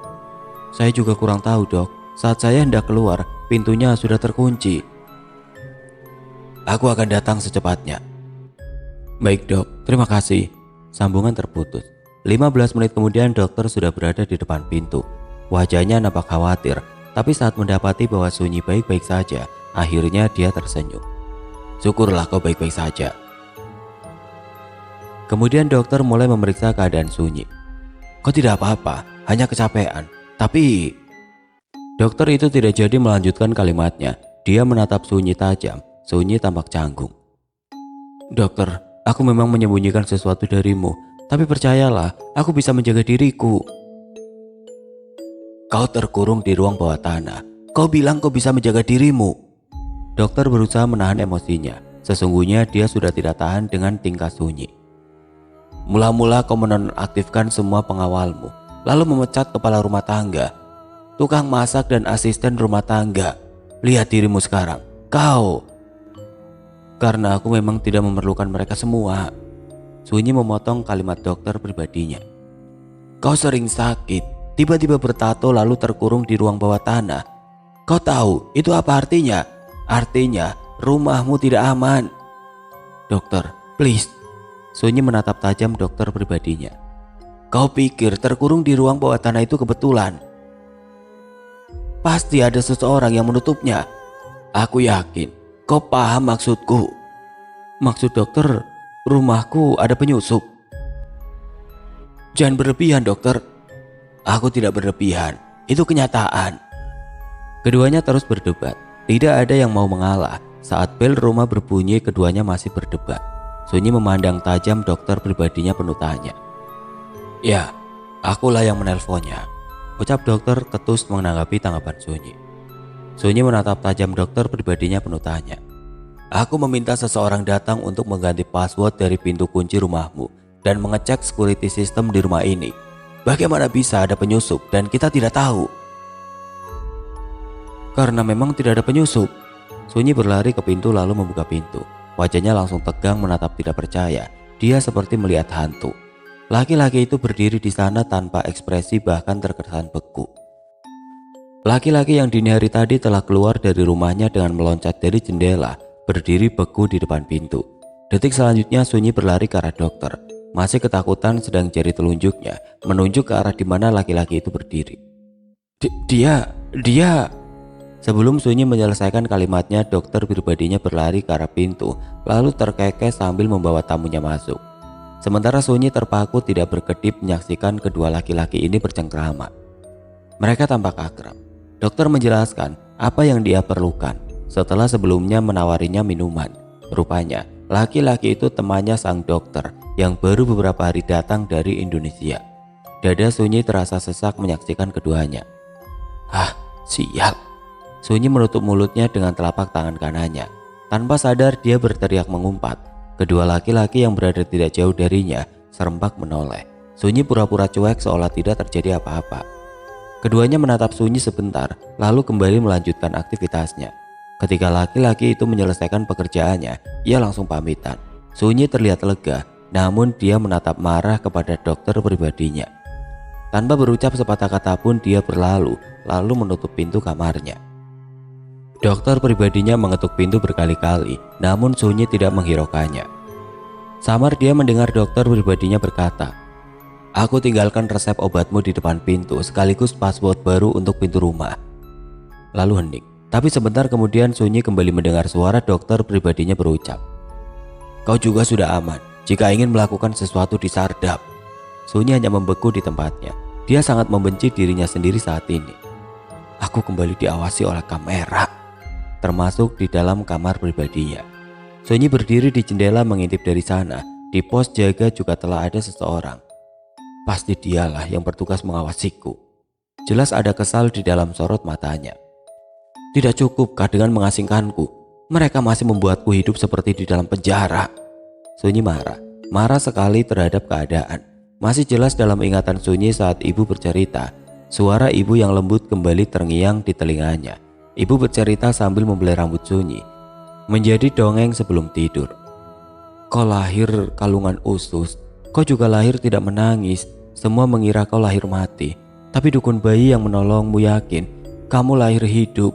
Saya juga kurang tahu dok. Saat saya hendak keluar, pintunya sudah terkunci. Aku akan datang secepatnya. Baik dok, terima kasih. Sambungan terputus. 15 menit kemudian dokter sudah berada di depan pintu. Wajahnya nampak khawatir, tapi saat mendapati bahwa Sunyi baik-baik saja, akhirnya dia tersenyum. Syukurlah kau baik-baik saja. Kemudian dokter mulai memeriksa keadaan Sunyi. Kau tidak apa-apa, hanya kecapean. Tapi... Dokter itu tidak jadi melanjutkan kalimatnya. Dia menatap Sunyi tajam. Sunyi tampak canggung. Dokter, aku memang menyembunyikan sesuatu darimu, tapi percayalah, aku bisa menjaga diriku. Kau terkurung di ruang bawah tanah. Kau bilang kau bisa menjaga dirimu. Dokter berusaha menahan emosinya. Sesungguhnya dia sudah tidak tahan dengan tingkah Sunyi. Mula-mula kau menonaktifkan semua pengawalmu, lalu memecat kepala rumah tangga, tukang masak dan asisten rumah tangga. Lihat dirimu sekarang. Kau... Karena aku memang tidak memerlukan mereka semua. Sunyi memotong kalimat dokter pribadinya. Kau sering sakit, tiba-tiba bertato lalu terkurung di ruang bawah tanah. Kau tahu itu apa artinya? Artinya rumahmu tidak aman. Dokter, please. Sunyi menatap tajam dokter pribadinya. Kau pikir terkurung di ruang bawah tanah itu kebetulan? Pasti ada seseorang yang menutupnya. Aku yakin kau paham maksudku. Maksud dokter, rumahku ada penyusup. Jangan berlebihan dokter. Aku tidak berlebihan, itu kenyataan. Keduanya terus berdebat. Tidak ada yang mau mengalah. Saat bel rumah berbunyi, keduanya masih berdebat. Sunyi memandang tajam dokter pribadinya penuh tanya. Ya, akulah yang menelponnya, Ucap dokter ketus menanggapi tanggapan Sunyi. Sunyi menatap tajam dokter pribadinya penuh tanya. Aku meminta seseorang datang untuk mengganti password dari pintu kunci rumahmu dan mengecek security system di rumah ini. Bagaimana bisa ada penyusup dan kita tidak tahu? Karena memang tidak ada penyusup. Sunyi berlari ke pintu lalu membuka pintu. Wajahnya langsung tegang menatap tidak percaya. Dia seperti melihat hantu. Laki-laki itu berdiri di sana tanpa ekspresi bahkan terkesan beku. Laki-laki yang dini hari tadi telah keluar dari rumahnya dengan meloncat dari jendela, berdiri beku di depan pintu. Detik selanjutnya Sunyi berlari ke arah dokter. Masih ketakutan sedang jari telunjuknya menunjuk ke arah di mana laki-laki itu berdiri. Dia. Sebelum Sunyi menyelesaikan kalimatnya, dokter pribadinya berlari ke arah pintu, lalu terkekeh sambil membawa tamunya masuk. Sementara Sunyi terpaku tidak berkedip menyaksikan kedua laki-laki ini bercengkrama. Mereka tampak akrab. Dokter menjelaskan apa yang dia perlukan setelah sebelumnya menawarinya minuman. Rupanya, laki-laki itu temannya sang dokter yang baru beberapa hari datang dari Indonesia. Dada Sunyi terasa sesak menyaksikan keduanya. Sial. Sunyi menutup mulutnya dengan telapak tangan kanannya. Tanpa sadar dia berteriak mengumpat. Kedua laki-laki yang berada tidak jauh darinya serempak menoleh. Sunyi pura-pura cuek seolah tidak terjadi apa-apa. Keduanya menatap Sunyi sebentar lalu kembali melanjutkan aktivitasnya. Ketika laki-laki itu menyelesaikan pekerjaannya, ia langsung pamitan. Sunyi terlihat lega, namun dia menatap marah kepada dokter pribadinya. Tanpa berucap sepatah kata pun dia berlalu lalu menutup pintu kamarnya. Dokter pribadinya mengetuk pintu berkali-kali, namun Sunyi tidak menghiraukannya. Samar dia mendengar dokter pribadinya berkata, "Aku tinggalkan resep obatmu di depan pintu sekaligus password baru untuk pintu rumah." Lalu hening. Tapi sebentar kemudian Sunyi kembali mendengar suara dokter pribadinya berucap, Kau juga sudah aman jika ingin melakukan sesuatu di Sardap. Sunyi hanya membeku di tempatnya. Dia sangat membenci dirinya sendiri saat ini. Aku kembali diawasi oleh kamera, termasuk di dalam kamar pribadinya. Sunyi berdiri di jendela mengintip dari sana. Di pos jaga juga telah ada seseorang. Pasti dialah yang bertugas mengawasiku. Jelas ada kesal di dalam sorot matanya. Tidak cukupkah dengan mengasingkanku? Mereka masih membuatku hidup seperti di dalam penjara. Sunyi marah sekali terhadap keadaan. Masih jelas dalam ingatan Sunyi saat ibu bercerita. Suara ibu yang lembut kembali terngiang di telinganya. Ibu bercerita sambil membelai rambut Sunyi. Menjadi dongeng sebelum tidur. Kau lahir kalungan usus. Kau juga lahir tidak menangis. Semua mengira kau lahir mati. Tapi dukun bayi yang menolongmu yakin kamu lahir hidup.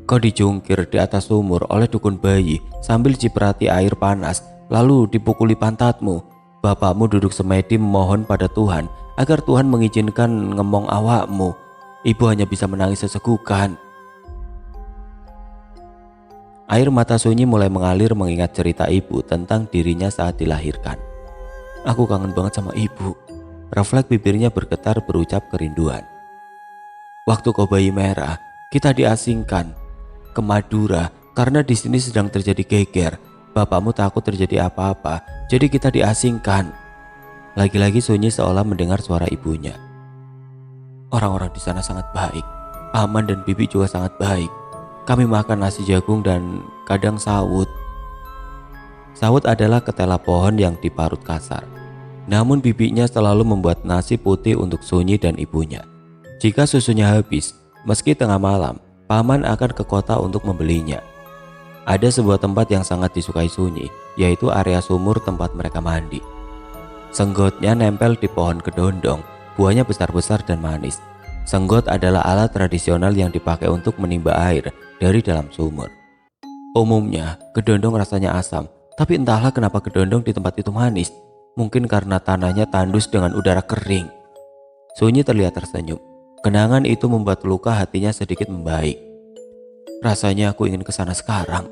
Kau dijungkir di atas sumur oleh dukun bayi sambil ciprati air panas. Lalu dipukuli pantatmu. Bapakmu duduk semedi memohon pada Tuhan agar Tuhan mengizinkan ngemong awakmu. Ibu hanya bisa menangis sesegukan. Air mata Sunyi mulai mengalir mengingat cerita ibu tentang dirinya saat dilahirkan. Aku kangen banget sama ibu. Refleks bibirnya bergetar berucap kerinduan. Waktu kau bayi merah, kita diasingkan ke Madura karena di sini sedang terjadi geger. Bapakmu takut terjadi apa-apa, jadi kita diasingkan. Lagi-lagi Sunyi seolah mendengar suara ibunya. Orang-orang di sana sangat baik. Paman dan bibi juga sangat baik. Kami makan nasi jagung dan kadang sawut. Sawut adalah ketela pohon yang diparut kasar. Namun bibinya selalu membuat nasi putih untuk Sunyi dan ibunya. Jika susunya habis, meski tengah malam, paman akan ke kota untuk membelinya. Ada sebuah tempat yang sangat disukai Sunyi, yaitu area sumur tempat mereka mandi. Senggotnya nempel di pohon kedondong, buahnya besar-besar dan manis. Senggot adalah alat tradisional yang dipakai untuk menimba air dari dalam sumur. Umumnya, kedondong rasanya asam, tapi entahlah kenapa kedondong di tempat itu manis. Mungkin karena tanahnya tandus dengan udara kering. Sunyi terlihat tersenyum. Kenangan itu membuat luka hatinya sedikit membaik. Rasanya aku ingin ke sana sekarang,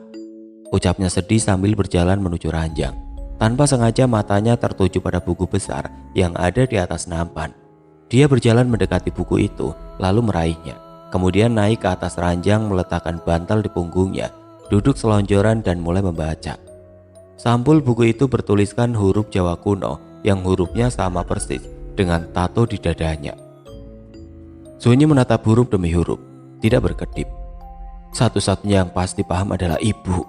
ucapnya sedih sambil berjalan menuju ranjang. Tanpa sengaja matanya tertuju pada buku besar yang ada di atas nampan. Dia berjalan mendekati buku itu, lalu meraihnya. Kemudian naik ke atas ranjang, meletakkan bantal di punggungnya, duduk selonjoran dan mulai membaca. Sampul buku itu bertuliskan huruf Jawa kuno yang hurufnya sama persis dengan tato di dadanya. Sunyi menatap huruf demi huruf, tidak berkedip. Satu-satunya yang pasti paham adalah ibu.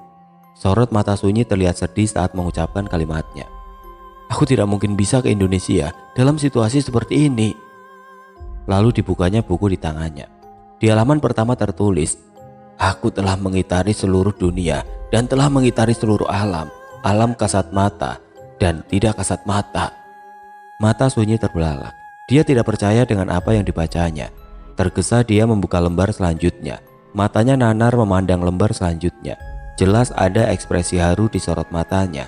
Sorot mata Sunyi terlihat sedih saat mengucapkan kalimatnya. Aku tidak mungkin bisa ke Indonesia dalam situasi seperti ini. Lalu dibukanya buku di tangannya. Di halaman pertama tertulis, aku telah mengitari seluruh dunia dan telah mengitari seluruh alam. Alam kasat mata dan tidak kasat mata. Mata Sunyi terbelalak. Dia tidak percaya dengan apa yang dibacanya. Tergesa dia membuka lembar selanjutnya. Matanya nanar memandang lembar selanjutnya. Jelas ada ekspresi haru di sorot matanya.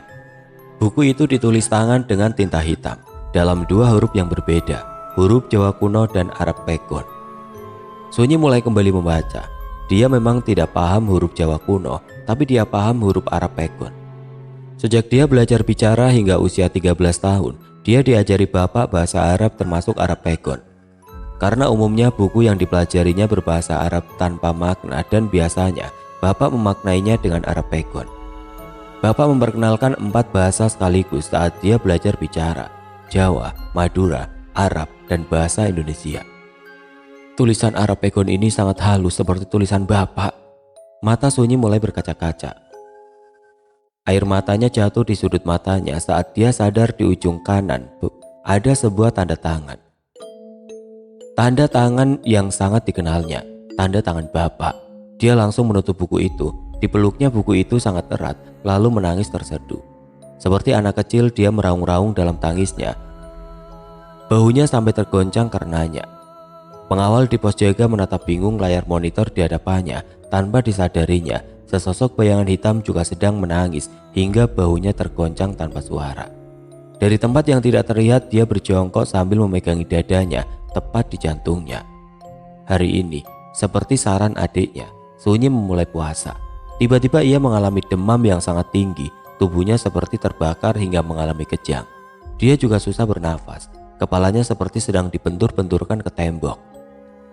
Buku itu ditulis tangan dengan tinta hitam dalam dua huruf yang berbeda, huruf Jawa kuno dan Arab Pegon. Sunyi mulai kembali membaca. Dia memang tidak paham huruf Jawa kuno, tapi dia paham huruf Arab Pegon. Sejak dia belajar bicara hingga usia 13 tahun, dia diajari bapak bahasa Arab termasuk Arab Pegon. Karena umumnya buku yang dipelajarinya berbahasa Arab tanpa makna dan biasanya bapak memaknainya dengan Arab Pegon. Bapak memperkenalkan 4 bahasa sekaligus saat dia belajar bicara, Jawa, Madura, Arab, dan bahasa Indonesia. Tulisan Arab Pegon ini sangat halus seperti tulisan bapak. Mata Sunyi mulai berkaca-kaca. Air matanya jatuh di sudut matanya saat dia sadar di ujung kanan ada sebuah tanda tangan. Tanda tangan yang sangat dikenalnya, tanda tangan bapak. Dia langsung menutup buku itu. Dipeluknya buku itu sangat erat, lalu menangis terseduh. Seperti anak kecil, dia meraung-raung dalam tangisnya. Bahunya sampai tergoncang karenanya. Pengawal di pos jaga menatap bingung layar monitor di hadapannya. Tanpa disadarinya, sesosok bayangan hitam juga sedang menangis hingga bahunya tergoncang tanpa suara. Dari tempat yang tidak terlihat, dia berjongkok sambil memegangi dadanya tepat di jantungnya. Hari ini, seperti saran adiknya, Sunyi memulai puasa. Tiba-tiba ia mengalami demam yang sangat tinggi, tubuhnya seperti terbakar hingga mengalami kejang. Dia juga susah bernafas, kepalanya seperti sedang dibentur-benturkan ke tembok.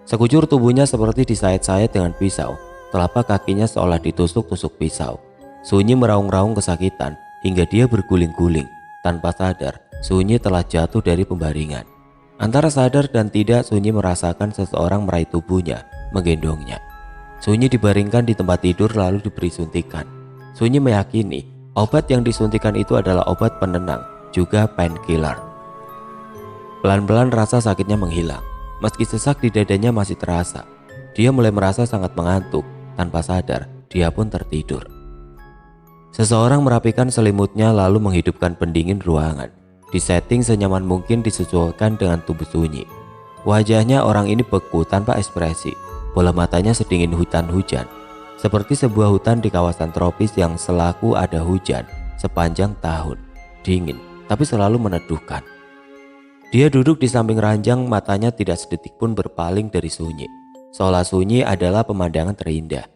Sekujur tubuhnya seperti disayat-sayat dengan pisau, telapak kakinya seolah ditusuk-tusuk pisau. Sunyi meraung-raung kesakitan hingga dia berguling-guling. Tanpa sadar, Sunyi telah jatuh dari pembaringan. Antara sadar dan tidak, Sunyi merasakan seseorang meraih tubuhnya, menggendongnya. Sunyi dibaringkan di tempat tidur lalu diberi suntikan. Sunyi meyakini obat yang disuntikan itu adalah obat penenang, juga painkiller. Pelan-pelan rasa sakitnya menghilang. Meski sesak di dadanya masih terasa. Dia mulai merasa sangat mengantuk. Tanpa sadar, dia pun tertidur. Seseorang merapikan selimutnya lalu menghidupkan pendingin ruangan. Disetting senyaman mungkin disesuaikan dengan tubuh Sunyi. Wajahnya orang ini beku tanpa ekspresi. Bola matanya sedingin hutan hujan, seperti sebuah hutan di kawasan tropis yang selalu ada hujan sepanjang tahun. Dingin, tapi selalu meneduhkan. Dia duduk di samping ranjang, matanya tidak sedetik pun berpaling dari Sunyi. Seolah Sunyi adalah pemandangan terindah.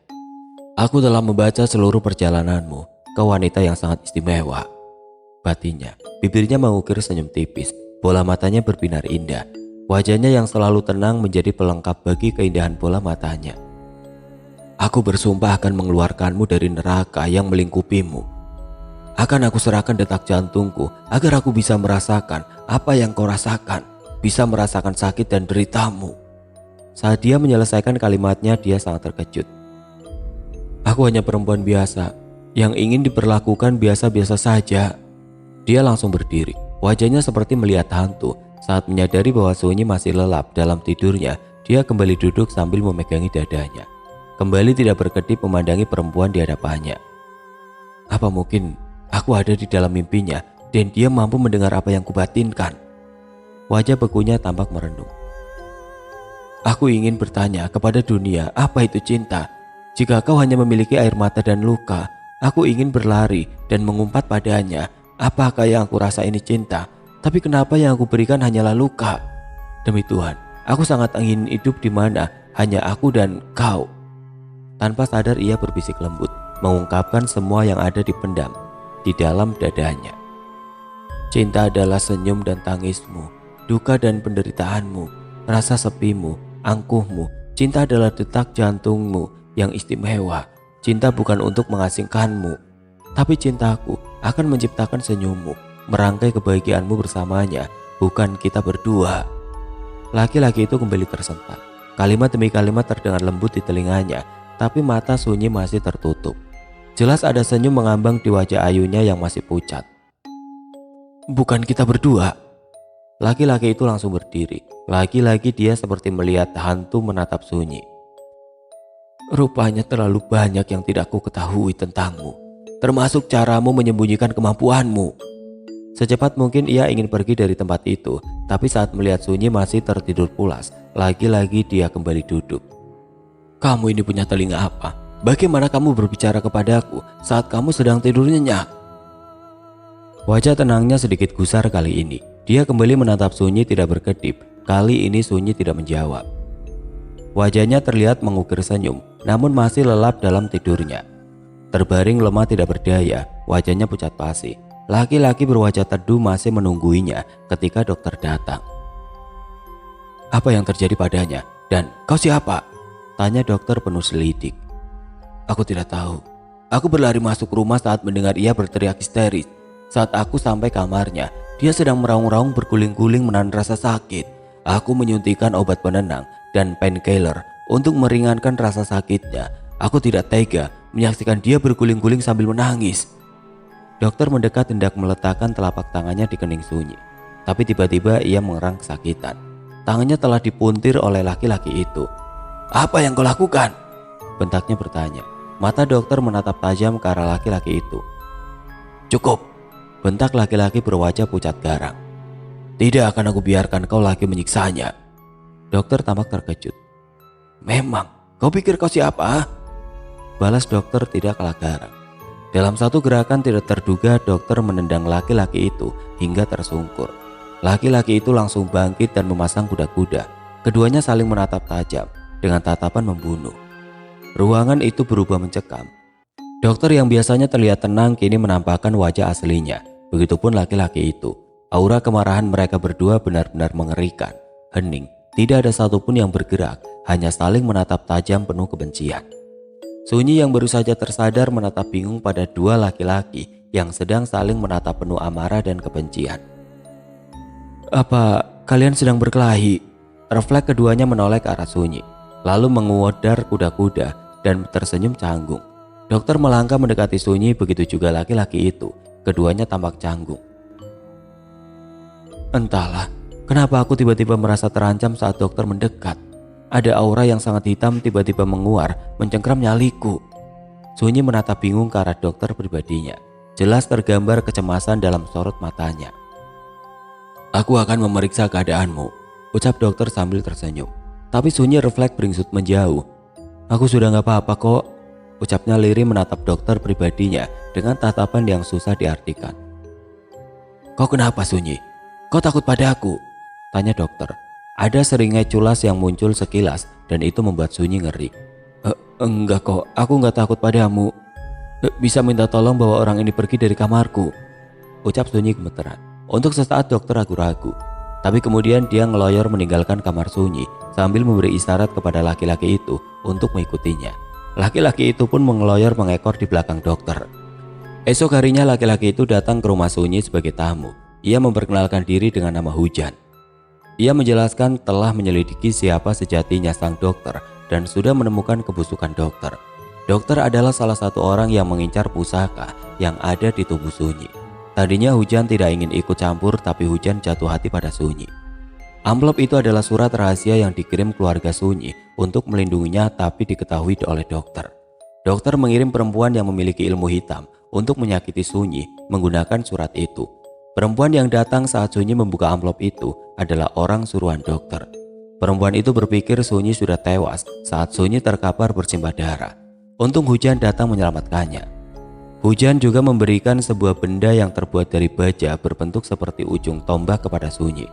Aku telah membaca seluruh perjalananmu ke wanita yang sangat istimewa. Batinnya, bibirnya mengukir senyum tipis, bola matanya berbinar indah. Wajahnya yang selalu tenang menjadi pelengkap bagi keindahan bola matanya. Aku bersumpah akan mengeluarkanmu dari neraka yang melingkupimu. Akan aku serahkan detak jantungku agar aku bisa merasakan apa yang kau rasakan, bisa merasakan sakit dan deritamu. Saat dia menyelesaikan kalimatnya, dia sangat terkejut. Aku hanya perempuan biasa yang ingin diperlakukan biasa-biasa saja. Dia langsung berdiri, wajahnya seperti melihat hantu. Saat menyadari bahwa Sunyi masih lelap dalam tidurnya, dia kembali duduk sambil memegangi dadanya. Kembali tidak berkedip memandangi perempuan di hadapannya. Apa mungkin aku ada di dalam mimpinya dan dia mampu mendengar apa yang kubatinkan? Wajah bekunya tampak merenung. Aku ingin bertanya kepada dunia, apa itu cinta? Jika kau hanya memiliki air mata dan luka, aku ingin berlari dan mengumpat padanya. Apakah yang aku rasa ini cinta? Tapi kenapa yang aku berikan hanyalah luka? Demi Tuhan, aku sangat ingin hidup di mana hanya aku dan kau. Tanpa sadar ia berbisik lembut, mengungkapkan semua yang ada dipendam di dalam dadanya. Cinta adalah senyum dan tangismu, duka dan penderitaanmu, rasa sepimu, angkuhmu. Cinta adalah detak jantungmu yang istimewa. Cinta bukan untuk mengasingkanmu, tapi cintaku akan menciptakan senyummu, merangkai kebahagiaanmu bersamanya, bukan kita berdua. Laki-laki itu kembali tersentak. Kalimat demi kalimat terdengar lembut di telinganya, tapi mata Sunyi masih tertutup. Jelas ada senyum mengambang di wajah ayunya yang masih pucat. Bukan kita berdua. Laki-laki itu langsung berdiri. Lagi-lagi dia seperti melihat hantu menatap Sunyi. Rupanya terlalu banyak yang tidak ku ketahui tentangmu, termasuk caramu menyembunyikan kemampuanmu. Secepat mungkin ia ingin pergi dari tempat itu, tapi saat melihat Sunyi masih tertidur pulas, lagi-lagi dia kembali duduk. Kamu ini punya telinga apa? Bagaimana kamu berbicara kepadaku saat kamu sedang tidur nyenyak? Wajah tenangnya sedikit gusar kali ini. Dia kembali menatap Sunyi tidak berkedip. Kali ini Sunyi tidak menjawab. Wajahnya terlihat mengukir senyum, namun masih lelap dalam tidurnya. Terbaring lemah tidak berdaya, wajahnya pucat pasi. Laki-laki berwajah teduh masih menungguinya ketika dokter datang. Apa yang terjadi padanya? Dan kau siapa? Tanya dokter penuh selidik. Aku tidak tahu. Aku berlari masuk rumah saat mendengar ia berteriak histeris. Saat aku sampai kamarnya, dia sedang meraung-raung berguling-guling menahan rasa sakit. Aku menyuntikkan obat penenang dan painkiller untuk meringankan rasa sakitnya. Aku tidak tega menyaksikan dia berguling-guling sambil menangis. Dokter mendekat hendak meletakkan telapak tangannya di kening Sunyi. Tapi tiba-tiba ia mengerang kesakitan. Tangannya telah dipuntir oleh laki-laki itu. Apa yang kau lakukan? Bentaknya bertanya. Mata dokter menatap tajam ke arah laki-laki itu. Cukup, bentak laki-laki berwajah pucat garang. Tidak akan aku biarkan kau lagi menyiksanya. Dokter tampak terkejut. Memang, kau pikir kau siapa? Balas dokter tidak kalah garang. Dalam satu gerakan tidak terduga, dokter menendang laki-laki itu hingga tersungkur. Laki-laki itu langsung bangkit dan memasang kuda-kuda. Keduanya saling menatap tajam dengan tatapan membunuh. Ruangan itu berubah mencekam. Dokter yang biasanya terlihat tenang kini menampakkan wajah aslinya. Begitupun laki-laki itu. Aura kemarahan mereka berdua benar-benar mengerikan. Hening, tidak ada satupun yang bergerak, hanya saling menatap tajam penuh kebencian. Sunyi yang baru saja tersadar menatap bingung pada dua laki-laki yang sedang saling menatap penuh amarah dan kebencian. Apa kalian sedang berkelahi? Refleks keduanya menoleh ke arah Sunyi, lalu menguodar kuda-kuda dan tersenyum canggung. Dokter melangkah mendekati Sunyi, begitu juga laki-laki itu. Keduanya tampak canggung. Entahlah, kenapa aku tiba-tiba merasa terancam saat dokter mendekat. Ada aura yang sangat hitam tiba-tiba menguar, mencengkram nyaliku. Sunyi menatap bingung ke arah dokter pribadinya. Jelas tergambar kecemasan dalam sorot matanya. Aku akan memeriksa keadaanmu, ucap dokter sambil tersenyum. Tapi Sunyi refleks beringsut menjauh. Aku sudah gak apa-apa kok, ucapnya lirih menatap dokter pribadinya dengan tatapan yang susah diartikan. Kau kenapa Sunyi? Kau takut padaku? Tanya dokter. Ada seringai culas yang muncul sekilas dan itu membuat Sunyi ngeri. Enggak kok, aku gak takut padamu. Bisa minta tolong bawa orang ini pergi dari kamarku, ucap Sunyi gemeteran. Untuk sesaat dokter ragu-ragu, tapi kemudian dia ngeloyor meninggalkan kamar Sunyi sambil memberi isyarat kepada laki-laki itu untuk mengikutinya. Laki-laki itu pun mengeloyor mengekor di belakang dokter. Esok harinya laki-laki itu datang ke rumah Sunyi sebagai tamu. Ia memperkenalkan diri dengan nama Hujan. Ia menjelaskan telah menyelidiki siapa sejatinya sang dokter dan sudah menemukan kebusukan dokter. Dokter adalah salah satu orang yang mengincar pusaka yang ada di tubuh Sunyi. Tadinya Hujan tidak ingin ikut campur, tapi Hujan jatuh hati pada Sunyi. Amplop itu adalah surat rahasia yang dikirim keluarga Sunyi untuk melindunginya, tapi diketahui oleh dokter. Dokter mengirim perempuan yang memiliki ilmu hitam untuk menyakiti Sunyi menggunakan surat itu. Perempuan yang datang saat Sunyi membuka amplop itu adalah orang suruhan dokter. Perempuan itu berpikir Sunyi sudah tewas saat Sunyi terkapar bersimbah darah. Untung Hujan datang menyelamatkannya. Hujan juga memberikan sebuah benda yang terbuat dari baja berbentuk seperti ujung tombak kepada Sunyi.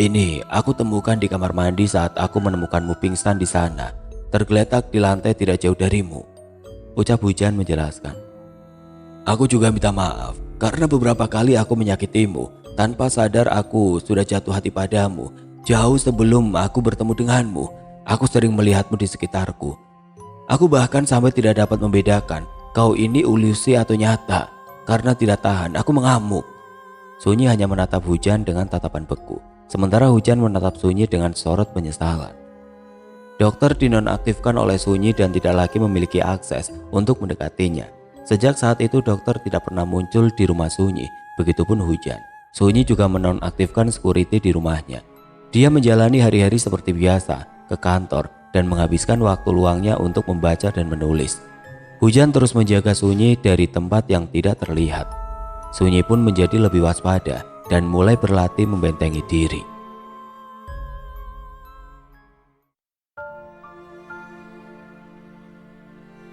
Ini aku temukan di kamar mandi saat aku menemukanmu pingsan di sana, tergeletak di lantai tidak jauh darimu, ucap Hujan menjelaskan. Aku juga minta maaf karena beberapa kali aku menyakitimu Tanpa sadar aku sudah jatuh hati padamu. Jauh sebelum aku bertemu denganmu, aku sering melihatmu di sekitarku. Aku bahkan sampai tidak dapat membedakan kau ini ilusi atau nyata. Karena tidak tahan, aku mengamuk. Sunyi hanya menatap Hujan dengan tatapan beku, sementara Hujan menatap Sunyi dengan sorot penyesalan. Dokter dinonaktifkan oleh Sunyi dan tidak lagi memiliki akses untuk mendekatinya. Sejak saat itu dokter tidak pernah muncul di rumah Sunyi, begitupun Hujan. Sunyi juga menonaktifkan security di rumahnya. Dia menjalani hari-hari seperti biasa, ke kantor, dan menghabiskan waktu luangnya untuk membaca dan menulis. Hujan terus menjaga Sunyi dari tempat yang tidak terlihat. Sunyi pun menjadi lebih waspada dan mulai berlatih membentengi diri.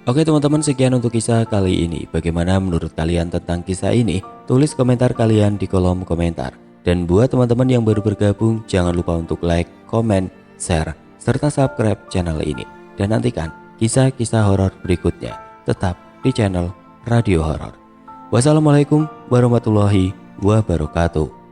Oke teman-teman, sekian untuk kisah kali ini. Bagaimana menurut kalian tentang kisah ini? Tulis komentar kalian di kolom komentar. Dan buat teman-teman yang baru bergabung, jangan lupa untuk like, komen, share, serta subscribe channel ini. Dan nantikan kisah-kisah horor berikutnya tetap di channel Radio Horor. Wassalamualaikum warahmatullahi wabarakatuh.